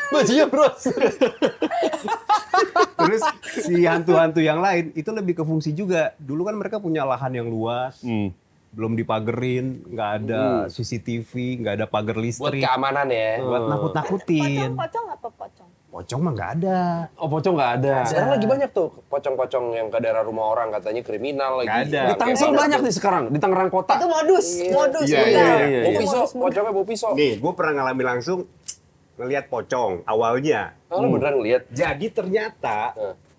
Bajunya bros. Terus si hantu-hantu yang lain itu lebih ke fungsi juga. Dulu kan mereka punya lahan yang luas. Belum dipagerin, nggak ada CCTV, nggak ada pagar Buat listrik. keamanan ya. Buat nakut-nakutin. Pocong apa pocong? Pocong mah nggak ada. Oh, pocong nggak ada. Sekarang lagi banyak tuh pocong-pocong yang ke daerah rumah orang katanya kriminal lagi. Nggak ada. Di Tangsel banyak nih sekarang, di Tangerang Kota. Itu modus, modus. Iya, udah. iya, iya. Bawa Itu pisau, modus, modus. pocongnya bawa pisau. Nih, gue pernah ngalamin langsung ngelihat pocong awalnya. Oh, lu beneran ngeliat? Jadi ternyata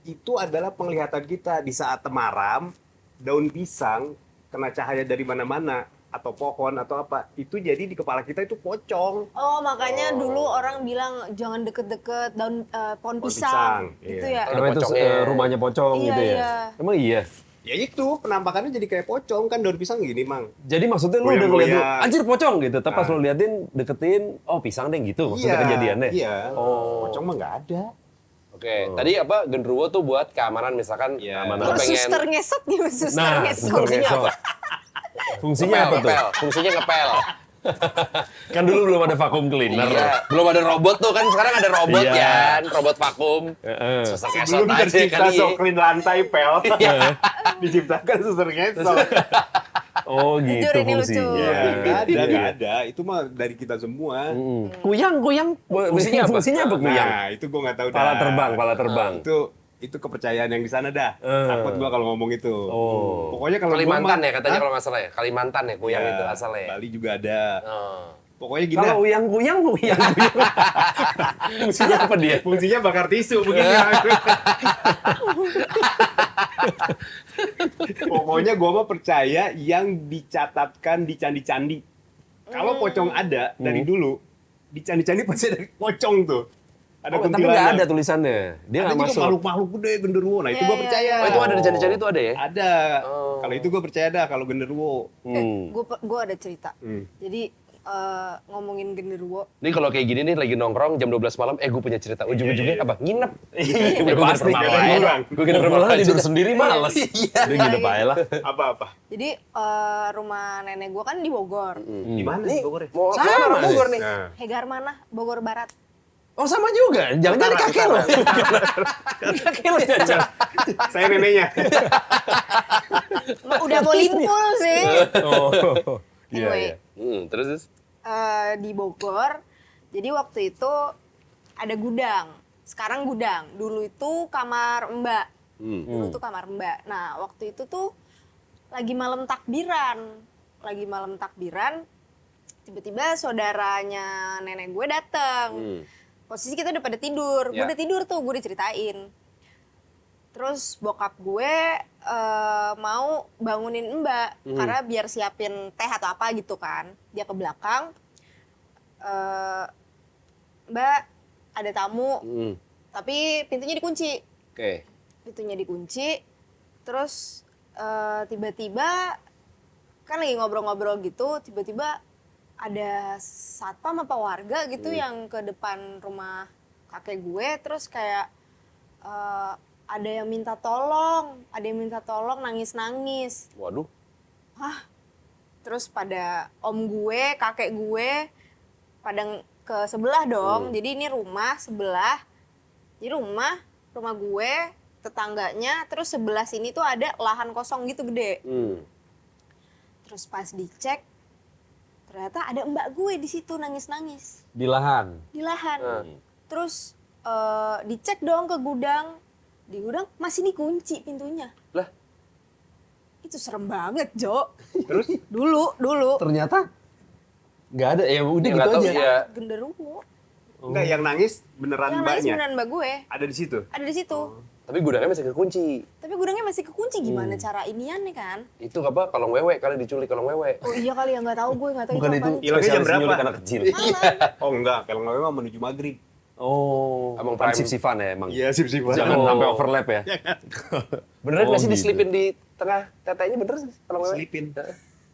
itu adalah penglihatan kita di saat temaram, daun pisang kena cahaya dari mana-mana atau pohon atau apa, itu jadi di kepala kita itu pocong. Oh, makanya dulu orang bilang jangan deket-deket daun pohon Pohon pisang. pisang, Gitu iya. ya. Karena itu Pocongnya. rumahnya pocong Iya, gitu ya. iya. Emang iya. Ya itu penampakannya jadi kayak pocong kan, daun pisang gini, Mang. Jadi maksudnya lu udah ngeliat tuh, Goyang-goyang. anjir pocong gitu. Tapi pas lu liatin, deketin, oh pisang deh gitu. Maksudnya kejadiannya. Iya. Oh. Pocong mah nggak ada. Oke, tadi apa genderuwo tuh buat keamanan misalkan Iya. lu Kalau suster ngesot gimana suster Nah, ngesot? fungsinya apa? Fungsinya apa tuh? ngepel, fungsinya ngepel. Kan dulu belum ada vacuum cleaner. Iya, belum ada robot tuh kan, sekarang ada robot Iya. kan, robot vakum. Heeh. Suster ngesot Belum aja tercipta kali. soklin lantai pel. Diciptakan suster ngesot. Oh Jujur, gitu ini lucu. fungsinya. Ya, nggak ada, Iya. nggak ada. Itu mah dari kita semua. Kuyang. Fungsinya apa? Fungsinya apa kuyang? Nah, itu gua nggak tahu dah. Pala terbang. Itu kepercayaan yang di sana dah. Eh. Takut gua kalau ngomong itu. Oh. Pokoknya kalau gua Kalimantan mah- ya katanya Hah? kalau nggak salah ya. Kalimantan ya kuyang Ya, itu asalnya ya. Bali juga ada. Oh. Pokoknya gini. Kalau kuyang. Fungsinya apa dia? Fungsinya bakar tisu begini. Pokoknya gua mah percaya yang dicatatkan di candi-candi. Kalau pocong ada dari dulu, di candi-candi pasti ada pocong tuh. Ada Oh, tapi nggak kuntilanak. ada tulisannya. Dia Ada nggak juga masuk. makhluk-makhluk gede genderuwo. Nah, itu Iya, gua iya, percaya. Oh, itu ada di candi-candi itu ada ya? Ada. Oh. Kalau itu gua percaya dah kalau genderuwo. Gue ada cerita. Jadi ngomongin genderuwo. Ini kalau kayak gini nih lagi nongkrong jam 12 malam, gue punya cerita. Ujung-ujungnya apa? Nginep. Udah pasti. Gue kira malah tidur sendiri males. Udah gini aja lah. Apa-apa? Jadi rumah nenek gue kan di Bogor. Di mana Nih, nih Bogor? mau Sama sama nih. Bogor nih. Nah. Hegar mana? Bogor Barat. Oh sama juga. Jangan jadi kakek lo. Kakek lo Caca. Saya neneknya. Udah mau limpul sih. Oh. Iya, Anyway, iya. Terus? di Bogor. Jadi waktu itu ada gudang. sekarang gudang. Dulu itu kamar Mbak. Hmm. Dulu tuh kamar Mbak. Nah, waktu itu tuh lagi malam takbiran. Tiba-tiba saudaranya nenek gue datang. Posisi kita udah pada tidur. Gue Ya. udah tidur tuh, gue diceritain. Terus bokap gue mau bangunin Mbak karena biar siapin teh atau apa gitu kan. Dia ke belakang. Mbak, ada tamu, tapi pintunya dikunci. Oke. Pintunya dikunci, terus tiba-tiba kan lagi ngobrol-ngobrol gitu, tiba-tiba ada satpam apa warga gitu yang ke depan rumah kakek gue, terus kayak ada yang minta tolong, nangis-nangis. Waduh. Terus pada om gue, kakek gue, pada ke sebelah dong. Jadi ini rumah sebelah. Jadi rumah gue, tetangganya, terus sebelah sini tuh ada lahan kosong gitu gede. Terus pas dicek, ternyata ada mbak gue di situ nangis-nangis Di lahan. di lahan. Terus dicek dong ke gudang, di gudang masih dikunci pintunya. Lah, Itu serem banget, Jo. Terus Dulu. Ternyata nggak ada, ya udah Ya, gitu nggak tahu, aja. ya. Genderuwo. enggak yang nangis beneran Yang nangis mbaknya. beneran mbak gue. Ada di situ. Ada di situ. tapi gudangnya masih kekunci. Tapi gudangnya masih kekunci, gimana cara iniannya kan? Itu apa? Kolong wewe, kali diculik kolong wewe. Oh iya kali ya, nggak tahu gue, nggak tahu Bukan itu apaan. Hilangnya jam spesialis berapa? nyulik anak kecil. Oh enggak, kalau memang menuju maghrib. Oh, Emang kan prime. sip-sipan ya emang. Iya, sip-sip. Jangan Oh. sampai overlap ya. Beneran Oh, nggak sih gitu. diselipin di tengah tetenya, bener sih kolong wewe? Selipin.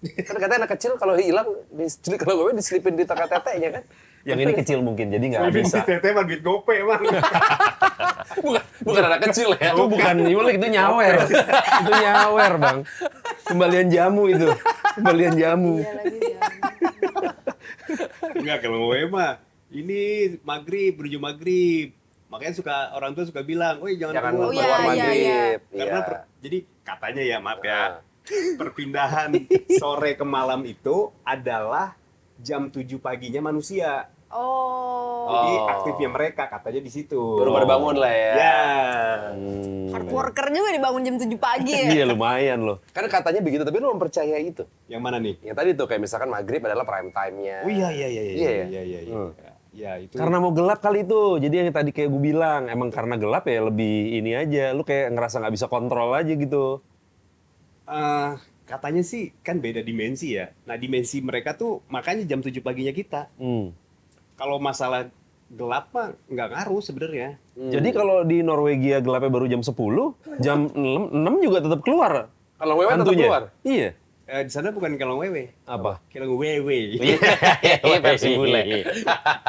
Kan katanya anak kecil kalau hilang diculik kolong wewe diselipin di tengah tetenya kan? Yang ini kecil mungkin, jadi nggak Selipin bisa. di tete mah duit gope emang. Bukan anak kecil ya. Itu bukan nyulik, itu nyawer. Itu nyawer, Bang. Kembalian jamu itu. Kembalian jamu. Iya lagi ya. Enggak, kalau gue mah ini maghrib, menuju maghrib. Makanya orang tua suka bilang, "Woi, jangan Jangan keluar Oh, iya, keluar iya, maghrib. Karena Iya. jadi katanya ya, maaf ya. Perpindahan sore ke malam itu adalah jam 7 paginya manusia. Oh. Jadi Oh. aktifnya mereka katanya di situ. Baru pada bangun lah ya. Ya. Hard worker juga dibangun jam 7 pagi ya. Iya, lumayan loh. Kan katanya begitu, tapi lu mempercayai itu. Yang mana nih? Yang tadi tuh kayak misalkan maghrib adalah prime time-nya. Oh iya Iya ya? iya. Ya itu. Karena mau gelap kali itu. Jadi yang tadi kayak gue bilang, emang karena gelap ya lebih ini aja. Lu kayak ngerasa nggak bisa kontrol aja gitu. Katanya sih kan beda dimensi ya. Nah, dimensi mereka tuh makanya jam 7 paginya kita. Kalau masalah gelap mah nggak ngaruh sebenarnya. Jadi kalau di Norwegia gelapnya baru jam 10, jam 6 juga tetap keluar. Kalau wewe tetap hantunya. keluar. Iya. Di sana bukan kelong wewe. Apa? Kelong wewe. Versi bule.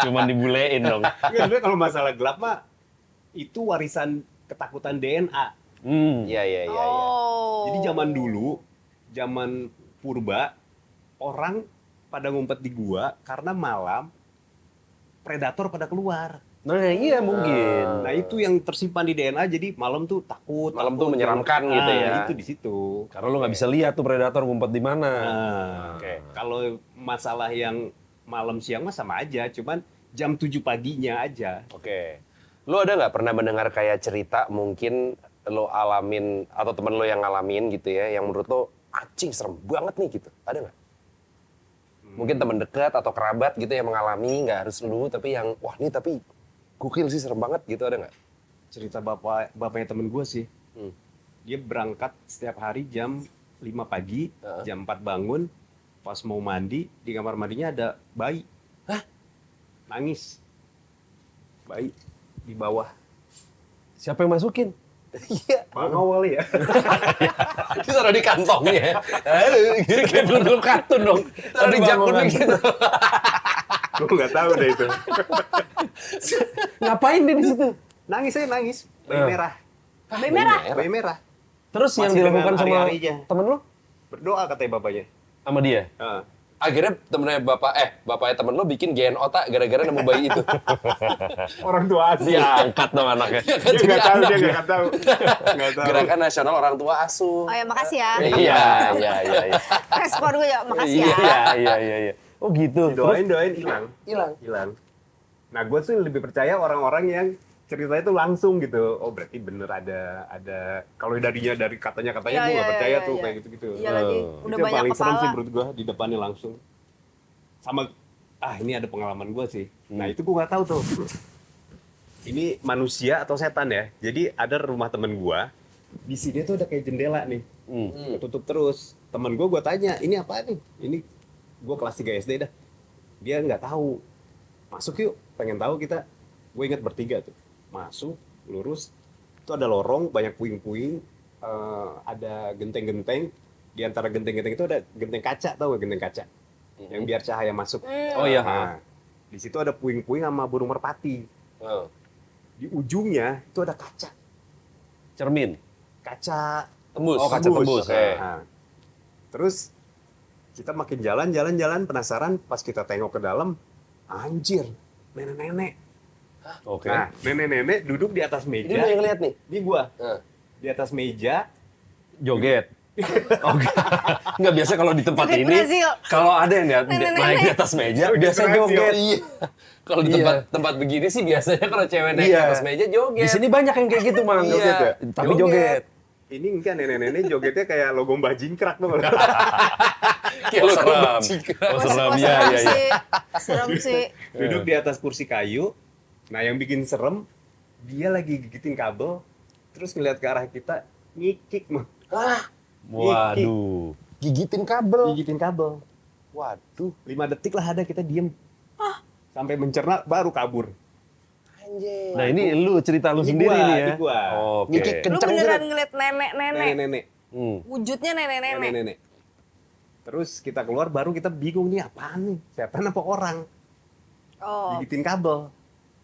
Cuman dibulein dong. Sebenarnya kalau masalah gelap mah itu warisan ketakutan DNA. Iya. Oh. Jadi zaman dulu, zaman purba, orang pada ngumpet di gua karena malam predator pada keluar. Nah iya mungkin. Nah itu yang tersimpan di DNA, jadi malam tuh takut. Malam tuh takut. menyeramkan gitu ya. Itu di situ. Karena lu nggak bisa lihat tuh predator ngumpet di mana. Nah, kalau masalah yang malam siang mah sama aja, cuman jam 7 paginya aja. Oke. Lu ada nggak pernah mendengar kayak cerita mungkin lo alamin atau temen lo yang ngalamin gitu ya, yang menurut lo anjing serem banget nih gitu? Ada nggak? Mungkin teman dekat atau kerabat gitu yang mengalami, nggak harus lu, tapi yang wah ini tapi gokil sih, serem banget gitu, ada nggak? Cerita bapaknya temen gue sih. Dia berangkat setiap hari jam 5 pagi, jam 4 bangun, pas mau mandi, di kamar mandinya ada bayi. Hah? Nangis. Bayi di bawah. Siapa yang masukin? Iya. Bang awal ya. Ditaruh di kantongnya. Jadi kayak film kartun dong. Taruh di jaketnya gitu. Gue nggak tahu deh itu. Ngapain dia di situ? Nangis aja nangis. Bayi merah. Bayi merah. Bayi merah. Terus yang Masih dilakukan dengan sama hari-harinya. temen lu? Berdoa katanya bapaknya. Sama dia? Akhirnya bapaknya temen lo bikin GN otak gara-gara nemu bayi itu. Orang tua asli. Diangkat dong anaknya. Dia nggak tahu, dia nggak tahu. Nggak tahu. Gerakan Nasional Orang Tua Asuh. Oh ya, makasih ya. Iya. Respon gue ya, makasih ya. Iya. Oh gitu. Doain hilang. Hilang. Hilang. Nah, gue tuh lebih percaya orang-orang yang ceritanya tuh langsung gitu. Oh berarti bener ada kalau dari katanya Iya, gue iya, nggak percaya iya, tuh iya. kayak gitu-gitu. Iya lagi, Itu udah yang banyak paling serem sih kepala. menurut gue di depannya langsung. Sama ini ada pengalaman gue sih. Nah itu gue nggak tahu tuh. Ini manusia atau setan ya. Jadi ada rumah temen gue. Di sini tuh ada kayak jendela nih. Tutup terus. Temen gue tanya, ini apa nih? Ini gue kelas 3 SD dah. Dia nggak tahu. Masuk yuk, pengen tahu kita. Gue ingat bertiga tuh. Masuk, lurus. Itu ada lorong, banyak puing-puing. Ada genteng-genteng. Di antara genteng-genteng itu ada genteng kaca, tau gak genteng kaca? Yang biar cahaya masuk. Oh iya. Nah, di situ ada puing-puing sama burung merpati. Oh. Di ujungnya itu ada kaca. Cermin. Kaca Tembus. Oh, kaca tembus. Oke. Nah, terus kita makin jalan penasaran, pas kita tengok ke dalam, anjir, nenek-nenek. Oke. Nah, nenek-nenek duduk di atas Ini meja. lo yang lihat nih. Ini gua Nah. di atas meja. Joget. Oke. Nggak biasa kalau di tempat Joget ini, Brazil. kalau ada yang Nenek-nenek. naik di atas meja, Joget biasa Brazil. joget. Iya. Kalau di tempat begini sih biasanya kalau cewek naik Iya. ke atas meja joget. Di sini banyak yang kayak gitu, Mang. Iya. Joget ya? Tapi Joget. joget. Ini enggak, nenek-nenek jogetnya kayak logo Mbah Jingkrak tuh. Kayak Oh, lo serem. kebajikan. Oh, serem. Wah, Iya, iya, iya. sih. Serem sih. Duduk di atas kursi kayu. Nah, yang bikin serem, dia lagi gigitin kabel, terus ngeliat ke arah kita, ngikik mah. Waduh. Gigitin kabel. Gigitin kabel. Waduh. 5 detik lah ada, kita diem. Sampai mencerna, baru kabur. Anjir. Nah, ini lu cerita lu Ini sendiri gua, nih ya. ini gua. Oke. Ngikik Lu kenceng beneran gitu. ngeliat nenek-nenek. Nenek-nenek. Wujudnya nenek-nenek. Nenek-nenek. Terus kita keluar, baru kita bingung nih, apaan nih? Setan apa orang? Oh. Gigitin kabel.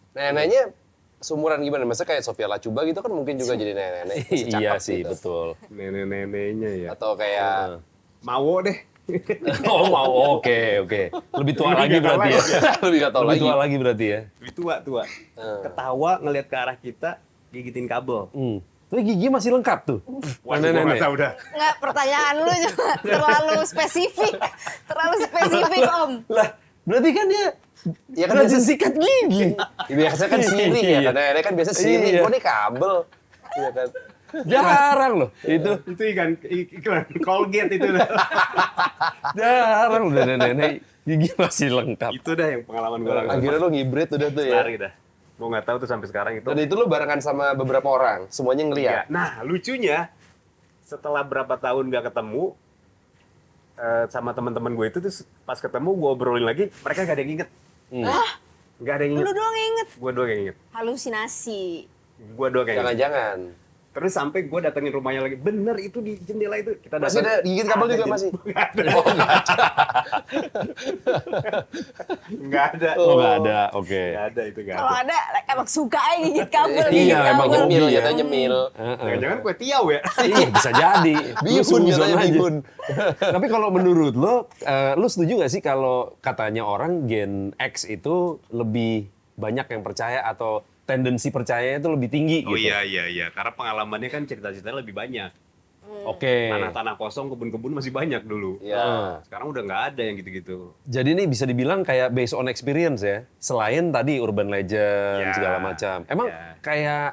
Neneknya seumuran gimana? Masa kayak Sofia Lacuba gitu kan mungkin juga jadi nenek-nenek. Masih cakep Iya sih, gitu. betul. Nenek-neneknya ya. Atau kayak Mawo deh. Oh, mau. Oke. Lebih tua lagi nggak tahu berarti ya. lebih gak tau Lebih lagi. tua lagi berarti ya. Lebih tua. Ketawa ngeliat ke arah kita, gigitin kabel. Tapi gigi masih lengkap tuh. Wah, Nenek-nenek. gua nggak tahu dah. Nggak, pertanyaan lu juga terlalu spesifik. Terlalu spesifik, Om. Lah, berarti kan dia Ya kan rajin biasa sikat gigi. Ya, biasanya kan siri ya. Iya. Kan nenek kan biasa siri. Iya. Kok ini kabel? Iya kan. Jarang loh. Itu Itu iklan Colgate itu dah. jarang loh nenek-nenek gigi masih lengkap. Itu dah yang pengalaman gue langsung. Akhirnya lo ngibrit udah tuh ya. Lari dah. Gue nggak tahu tuh sampai sekarang itu. Dan itu lo barengan sama beberapa orang. Semuanya ngeliat. Iya. Nah, lucunya setelah berapa tahun nggak ketemu sama teman-teman gue itu, terus pas ketemu gue obrolin lagi, mereka gak ada yang inget. Nggak ada yang Lu inget. doang yang inget. Gue doang yang inget. Halusinasi. Gue doang yang inget. Jangan-jangan. Terus sampai gue datengin rumahnya lagi. Bener itu di jendela itu. Kita Masih ada gigit kabel Ada juga jen- masih? Oh, nggak ada. Oh, nggak ada. Oke. Nggak ada itu nggak Kalau ada. ada, emang suka aja gigit kabel. Iya, gigit emang kabel. Nyemil, hobi ya. jatuh nyemil. Jangan-jangan kue tiaw ya? Iya, bisa jadi. Lu Bihun, suzon katanya aja. bihun. Tapi kalau menurut lo setuju nggak sih kalau katanya orang Gen X itu lebih banyak yang percaya atau tendensi percayanya itu lebih tinggi Oh gitu? iya. Karena pengalamannya kan cerita-ceritanya lebih banyak. Oke. Tanah-tanah kosong, kebun-kebun masih banyak dulu. Ya. Sekarang udah nggak ada yang gitu-gitu. Jadi ini bisa dibilang kayak based on experience ya. Selain tadi urban legend Ya. segala macam. Emang Ya. kayak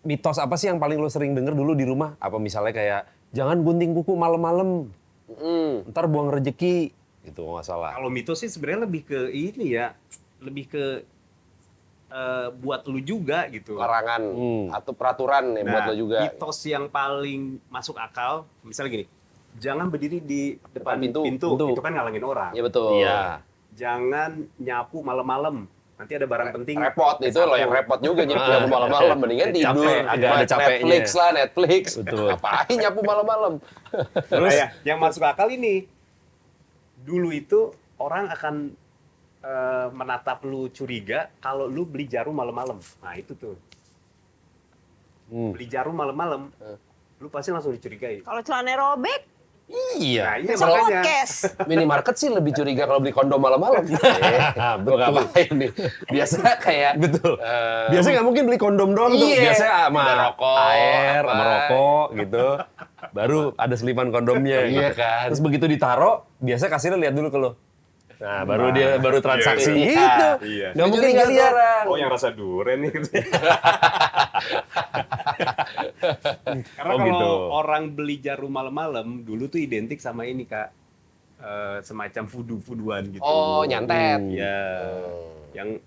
mitos apa sih yang paling lo sering denger dulu di rumah? Apa misalnya kayak jangan gunting kuku malam-malam, ntar buang rejeki gitu nggak salah. Kalau mitos sih sebenarnya lebih ke ini ya, lebih ke buat lu juga gitu. Larangan atau peraturan ya buat lo juga. Mitos yang paling masuk akal, misalnya gini, jangan berdiri di depan pintu. pintu. Pintu. Itu kan ngalangin orang. Iya betul. Iya. Jangan nyapu malam-malam, nanti ada barang penting. Repot itu lo yang repot juga nyapu malam-malam. Mendingan Capek, tidur. agak ada capeknya. Netflix lah, Netflix. Betul. Ngapain nyapu malam-malam? Terus yang masuk akal ini, dulu itu orang akan menatap lu curiga kalau lu beli jarum malam-malam. Nah itu tuh. Beli jarum malam-malam, lu pasti langsung dicurigai. Kalau celana robek, Iya. Nah, iya bisa makanya. podcast. Minimarket sih lebih curiga kalau beli kondom malam-malam. Gue ngapain nih? Biasa kayak Betul. Biasanya nggak mungkin beli kondom doang tuh. Iya. Biasanya sama Ada rokok, air, apa. sama rokok gitu. Baru ada selipan kondomnya. Iya gitu. kan. Terus begitu ditaro, biasa kasirnya lihat dulu ke lo. Nah, baru transaksi Iya. gitu. Iya. Nggak mungkin nggak lihat. Oh, yang rasa duren nih. Karena Oh, kalau gitu. orang beli jarum malam-malam dulu tuh identik sama ini Kak. Semacam voodoo-voodooan gitu. Oh, nyantet. Ya.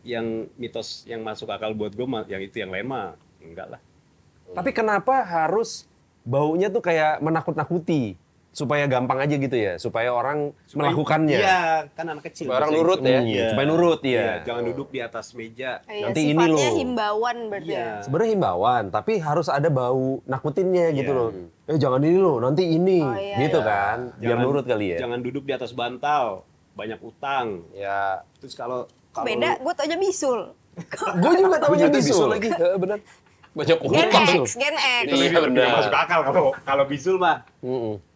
Yang mitos yang masuk akal buat gue yang itu yang lain mah enggak lah. Tapi kenapa harus baunya tuh kayak menakut-nakuti? Supaya gampang aja gitu ya, supaya orang melakukannya. Iya, kan anak kecil. Supaya orang biasanya nurut gitu. ya. Iya. Supaya nurut, iya. Iya, jangan duduk di atas meja. Iya, Nanti ini sifatnya loh. himbauan berarti Iya. ya. Sebenarnya himbauan, tapi harus ada bau nakutinnya gitu Iya. loh. Jangan ini loh, nanti ini. Oh, iya, Gitu iya. kan, biar nurut kali ya. Jangan duduk di atas bantal, banyak utang. Ya. Terus kalau Kok beda? Gue taunya bisul. Gue juga Gue tahunya juga bisul lagi, benar. Banyak Gen utang. X, Gen X. Iya, itu lebih benar. masuk akal kalau bisul mah.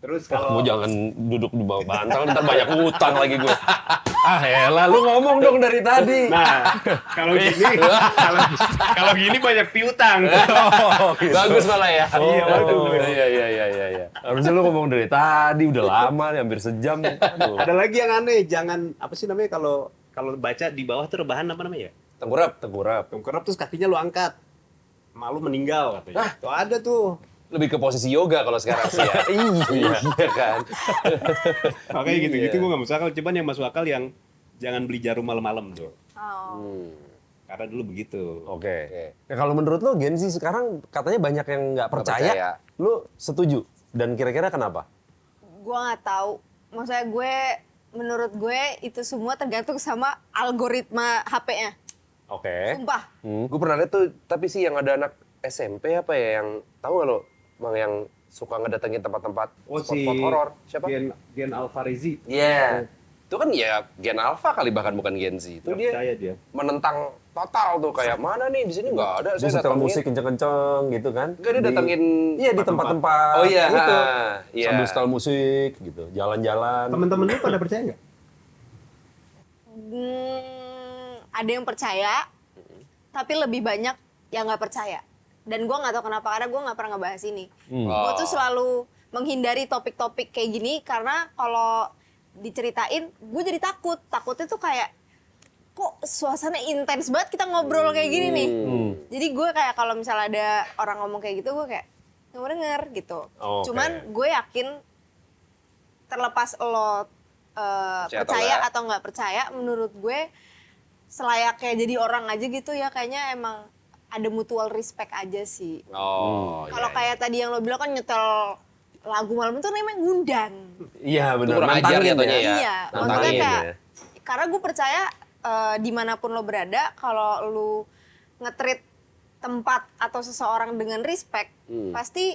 Terus Kamu kalau jangan duduk di bawah bantal, ntar banyak utang lagi gue. Ah elah, lu ngomong dong dari tadi. nah, kalau gini kalau gini banyak piutang. Bagus malah ya. Iya, bagus. Iya. Harusnya lu ngomong dari tadi, udah lama nih, hampir sejam. Aduh. Ada lagi yang aneh, jangan apa sih namanya kalau baca di bawah tuh rebahan apa namanya ya? Tengkurap. Tengkurap terus kakinya lu angkat. Malu meninggal katanya. Tuh ada tuh. Lebih ke posisi yoga kalau sekarang sih ya. Iya kan. Makanya gitu-gitu Iya. gue gak masuk akal. Cuman yang masuk akal yang jangan beli jarum malam-malam tuh. Oh. Karena dulu begitu. Oke. Nah, kalau menurut lo Gen Z sekarang katanya banyak yang nggak percaya. percaya. Lu setuju? Dan kira-kira kenapa? Gue nggak tahu. Maksudnya menurut gue itu semua tergantung sama algoritma HP-nya. Oke. Sumpah. Gue pernah lihat tuh, tapi sih yang ada anak SMP apa ya yang tahu nggak lo, Bang, yang suka ngedatengin tempat-tempat spot-spot horor. Siapa? Gen Alfarizi. Iya. Itu kan ya Gen Alpha kali, bahkan bukan Gen Z. Itu Nggak dia percaya dia. menentang total tuh, kayak mana nih di sini nggak ada. Dia Saya setel datengin. musik kenceng-kenceng gitu kan? Enggak, dia datengin Iya, di tempat-tempat Oh iya, itu. iya. Sambil setel musik gitu, jalan-jalan. Temen-temen lu pada percaya nggak? Ada yang percaya, tapi lebih banyak yang nggak percaya. Dan gue nggak tahu kenapa, karena gue nggak pernah ngebahas ini. Gue tuh selalu menghindari topik-topik kayak gini karena kalau diceritain, gue jadi takut. Takutnya tuh kayak, kok suasana intens banget kita ngobrol kayak gini nih. Jadi gue kayak kalau misalnya ada orang ngomong kayak gitu, gue kayak nggak mau denger gitu. Oke. Cuman gue yakin terlepas lo percaya atau nggak percaya, menurut gue selayaknya jadi orang aja gitu ya, kayaknya emang ada mutual respect aja sih. Oh, Kalau kayak tadi yang lo bilang kan nyetel lagu malam itu namanya ngundang. Iya benar. kurang ajar Nantangin jatuhnya ya. Iya, maksudnya Nantangin kayak ya. karena gue percaya dimanapun lo berada, kalau lo nge-treat tempat atau seseorang dengan respect, pasti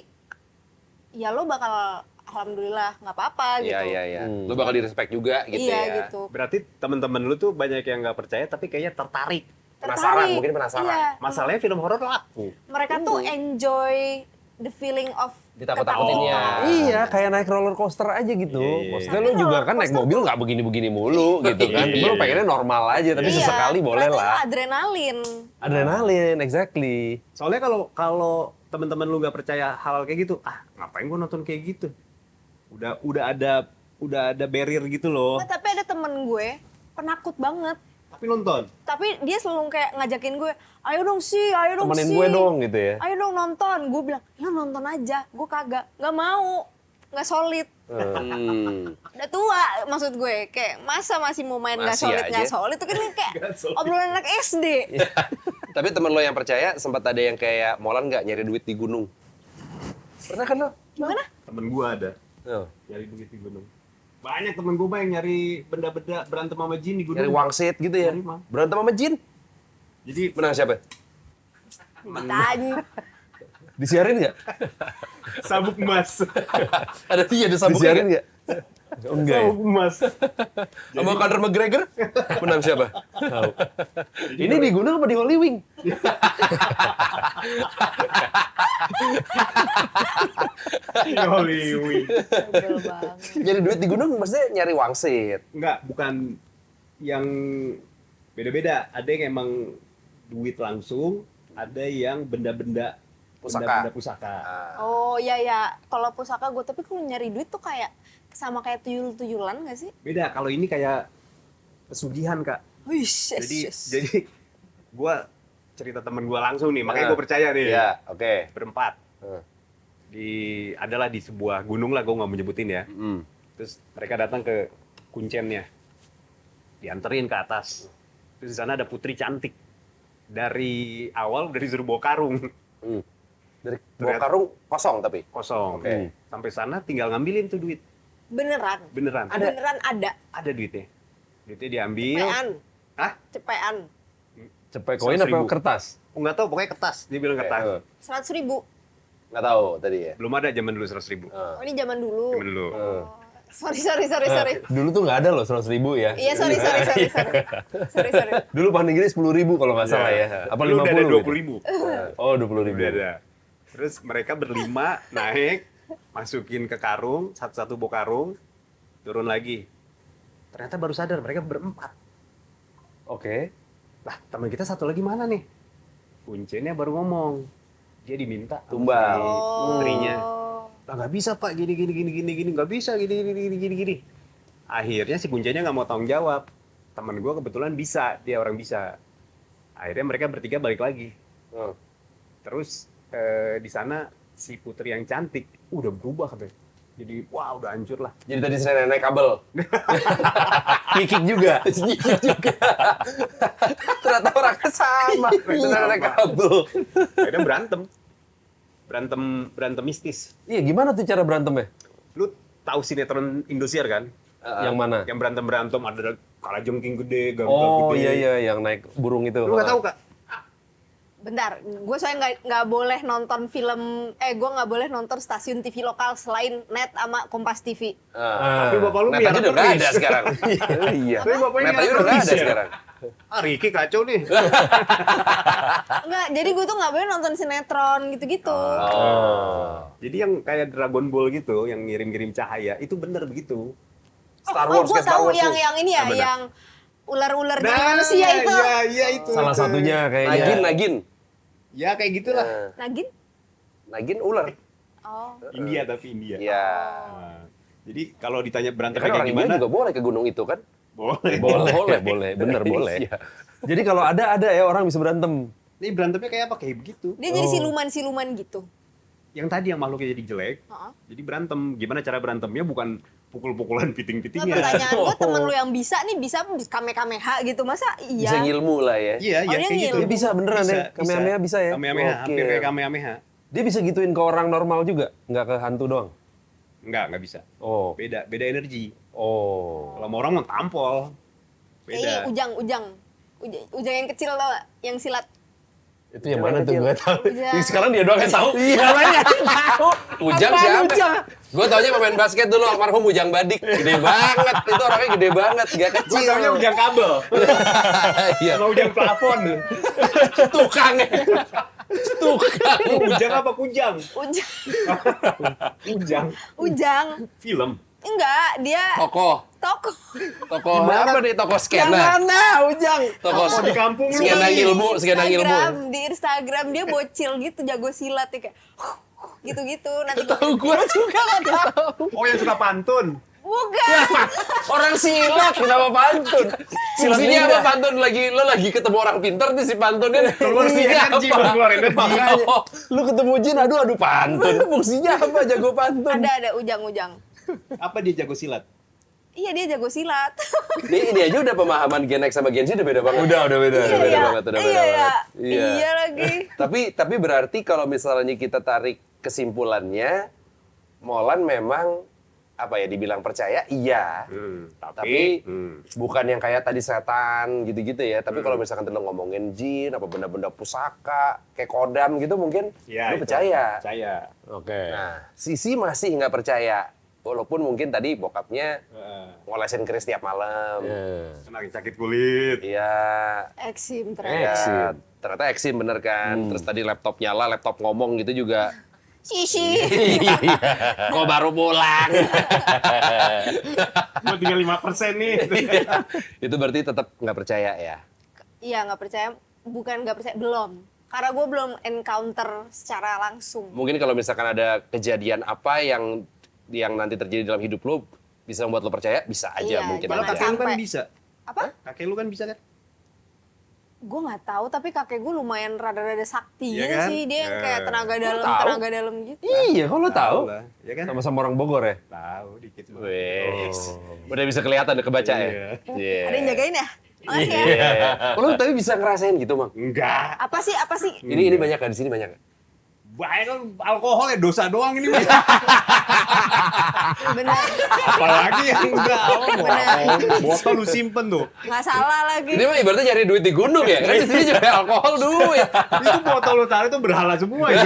ya lo bakal alhamdulillah nggak apa-apa gitu. Iya. Lu bakal di-respect juga gitu Iya ya. gitu. Berarti temen-temen lu tuh banyak yang nggak percaya tapi kayaknya tertarik. Penasaran, mungkin penasaran. Iya. Masalahnya film horor laku. Mereka tuh enjoy the feeling of Ditakut-takutinnya. ketakutan. Iya, kayak naik roller coaster aja gitu. Iya. Maksudnya Tapi lu juga roller kan naik coaster mobil nggak begini-begini mulu gitu kan. Cuma lu pengennya normal aja, tapi Iya, sesekali boleh karena itu lah. adrenalin. Adrenalin, exactly. Soalnya kalau temen-temen lu nggak percaya hal kayak gitu, ngapain gua nonton kayak gitu? Udah ada barrier gitu loh. Nah, tapi ada temen gue penakut banget. Tapi nonton. Tapi dia selalu kayak ngajakin gue, ayo dong sih, ayo dong Temenin sih. gue dong gitu ya. Ayo dong nonton. Gue bilang, ya nonton aja. Gue kagak, nggak mau, nggak solid. Udah tua maksud gue, kayak masa masih mau main nggak Masih solid aja. nggak solid itu kan kayak obrolan anak SD. Tapi temen lo yang percaya sempat ada yang kayak Molan nggak nyari duit di gunung? Pernah kan lo? Gimana? Temen gua ada Oh. nyari duit di gunung. Banyak temen gua mah yang nyari benda-benda berantem sama jin di gunung. Nyari wangsit gitu ya? Nyari, Mang. Berantem sama jin? Jadi Menang siapa? Ditanya. Disiarin nggak? sabuk emas. Ada sabuknya. Disiarin nggak? Enggak ya? Sabuk emas. Sama Conor McGregor? Menang siapa? Ini di gunung apa di Holy Wing? Hollywood. Sebel banget. Nyari duit di gunung maksudnya nyari wangsit. Enggak, bukan yang beda-beda. Ada yang emang duit langsung, ada yang benda-benda Pusaka. pusaka. Oh iya ya, kalau pusaka gue, tapi kalau nyari duit tuh kayak sama kayak tuyul-tuyulan gak sih? Beda, kalau ini kayak pesugihan, Kak. Wish, Jadi gue cerita temen gue langsung nih, makanya gue percaya nih. Iya, oke. Berempat. Adalah di sebuah gunung lah, gue nggak menyebutin ya. Terus mereka datang ke kuncennya, dianterin ke atas. Terus di sana ada putri cantik. Dari awal udah disuruh bawa karung. Dari bawa karung kosong tapi. Kosong. Oke. Sampai sana tinggal ngambilin tuh duit. Beneran. Beneran. Beneran ada. Ada duitnya. Duitnya diambil. Cepean. Hah? Cepean. Cepet koin apa 100.000. kertas? Oh, nggak tahu, pokoknya kertas. Dia bilang kertas. 100.000. Nggak tahu tadi ya. Belum ada zaman dulu 100.000. Oh, ini zaman dulu. Zaman dulu. Sorry. Dulu tuh nggak ada loh 100.000 ya. Iya, sorry. Sorry. Dulu paling gede 10.000 kalau nggak salah ya. Apa Dulu 50 udah ada gitu? 20.000. Oh 20.000. Udah ada. Terus mereka berlima naik, masukin ke karung, satu-satu bawa karung, turun lagi. Ternyata baru sadar mereka berempat. Oke. Lah, teman kita satu lagi mana nih? Kuncinya baru ngomong. Dia diminta Tumbang. sama si putrinya. Lah nggak bisa Pak, gini, nggak bisa, gini. Akhirnya si kuncinya nggak mau tanggung jawab. Temen gue kebetulan bisa, dia orang bisa. Akhirnya mereka bertiga balik lagi. Terus di sana si putri yang cantik udah berubah katanya. Jadi wah udah hancur lah. Jadi tadi saya naik kabel. Kikik juga. Sedikit juga. Ternyata orangnya sama. Ternyata naik kabel. Akhirnya berantem mistis. Iya gimana tuh cara berantemnya? Lu tahu sinetron Indosiar kan? Yang mana? Yang berantem ada kalajengking gede, garuda Oh gede. iya yang naik burung itu. Lu nggak tahu Kak? Bentar, gue soalnya nggak boleh nonton film, gue nggak boleh nonton stasiun TV lokal selain Net sama Kompas TV. Tapi bapak lu Net biar aja udah nggak ada sekarang. Iya. Tapi bapaknya Net aja udah nggak ada sekarang. Ricky kacau nih. Enggak, jadi gue tuh nggak boleh nonton sinetron gitu-gitu. Jadi yang kayak Dragon Ball gitu, yang ngirim-ngirim cahaya, itu bener begitu. Star Wars gue kayak Star tahu Wars tuh. yang ini ya, benar. yang ular-ular jadi manusia itu. Iya itu. Salah satunya kayaknya. Nagin. Ya kayak gitulah. Nagin? Nagin ular. Oh. India tapi India. Iya. Nah, jadi kalau ditanya Ya berantem kan kayak orang India gimana? juga boleh ke gunung itu kan? Boleh. Boleh, bener boleh. Iya. Jadi kalau ada ya orang bisa berantem. Ini berantemnya kayak apa? Kayak begitu. Dia jadi siluman-siluman gitu. Yang tadi yang makhluknya jadi jelek, Heeh. jadi berantem. Gimana cara berantemnya? Bukan pukul-pukulan Nah, piting-pitingnya. pertanyaan gue, temen lu yang bisa nih bisa kamehameha gitu, masa iya? Bisa ngilmu lah ya. Iya, Oh, dia kayak gitu. ngilmu. Dia bisa beneran ya? Kamehameha bisa ya? Kamehameha, Oke. hampir kayak Kamehameha. Dia bisa gituin ke orang normal juga? Nggak ke hantu doang? Nggak bisa. Oh. Beda energi. Oh. Kalau sama orang mah tampol. Kayak ini Beda. ujang yang kecil tau gak? Yang silat. Itu yang mana tuh? Gue tahu. Ujang. Sekarang dia doang yang tahu. Iya. Ujang siapa? Gue taunya pemain basket dulu, almarhum Ujang Badik. Gede banget, itu orangnya gede banget, gak kecil. Gue taunya ujang kabel. Iya, Sama ujang plafon. tukang. Tukang. Ujang apa kujang? Ujang. Ujang. Film. Enggak, dia Tokoh. tokoh. Tokoh apa nih? Tokoh skena. Ujang? Tokoh Oh, di kampung lu. skena ilmu, skena ilmu. Di Instagram dia bocil gitu, jago silat ya kayak gitu-gitu. Nanti Tahu gue juga nggak tahu. Oh, yang suka pantun. bukan. Orang silat, kenapa pantun? Fungsinya apa pantun? Lo lagi ketemu orang pintar nih si pantunnya. Keluar si energi, keluar energi. Makanya, lu ketemu Jin, aduh pantun. Fungsinya apa jago pantun? Ada ujang-ujang. Apa dia jago silat? Iya dia jago silat. Ini aja udah pemahaman Gen X sama Gen Z udah beda banget. Udah beda. Udah beda banget, udah beda banget. Iya lagi. Tapi berarti kalau misalnya kita tarik kesimpulannya, Molan memang apa ya dibilang percaya iya. Tapi bukan yang kayak tadi setan gitu-gitu ya. Tapi kalau misalkan lo ngomongin jin, apa benda-benda pusaka, kayak kodam gitu mungkin Ya, lo percaya. Percaya. Oke. Nah, Sisi masih nggak percaya. Walaupun mungkin tadi bokapnya ngolesin keris tiap malam. Kena sakit kulit. Iya. Eksim Iya, ternyata eksim bener kan. Terus tadi laptop nyala, laptop ngomong gitu juga. Sisi. Kok baru pulang? Gue tinggal 5% nih. Itu berarti tetap nggak percaya ya? Iya nggak percaya, bukan nggak percaya, belum. Karena gue belum encounter secara langsung. Mungkin kalau misalkan ada kejadian apa yang nanti terjadi dalam hidup lo bisa membuat lo percaya, bisa aja Iya, mungkin Malah Jangan aja. kakek lu kan sampai. bisa. Apa? Kakek lu kan bisa kan? Gue nggak tahu, tapi kakek gue lumayan rada-rada sakti Iya gitu kan? sih. Dia yang kayak Eh. tenaga dalam gitu. Iya, kok lo tahu? lah, ya kan? Sama-sama orang Bogor ya? Tahu dikit mah. Wes. Udah bisa kelihatan, udah kebaca ya? Iya. Iya. Ada yang jagain ya? Makasih ya. Iya. Lo tapi bisa ngerasain gitu, Mang? Enggak. Apa sih? Apa sih? Ini banyak kan? Di sini banyak kan? Banyak kan alkohol ya, dosa doang ini. Mas. Bener. Apalagi yang enggak. Bener. Botol lu simpen tuh. Nggak salah lagi. Ini mah ibaratnya nyari duit di gunung ya? Kan di sini juga alkohol duit. Itu botol lu taruh itu berhala semua. Ya.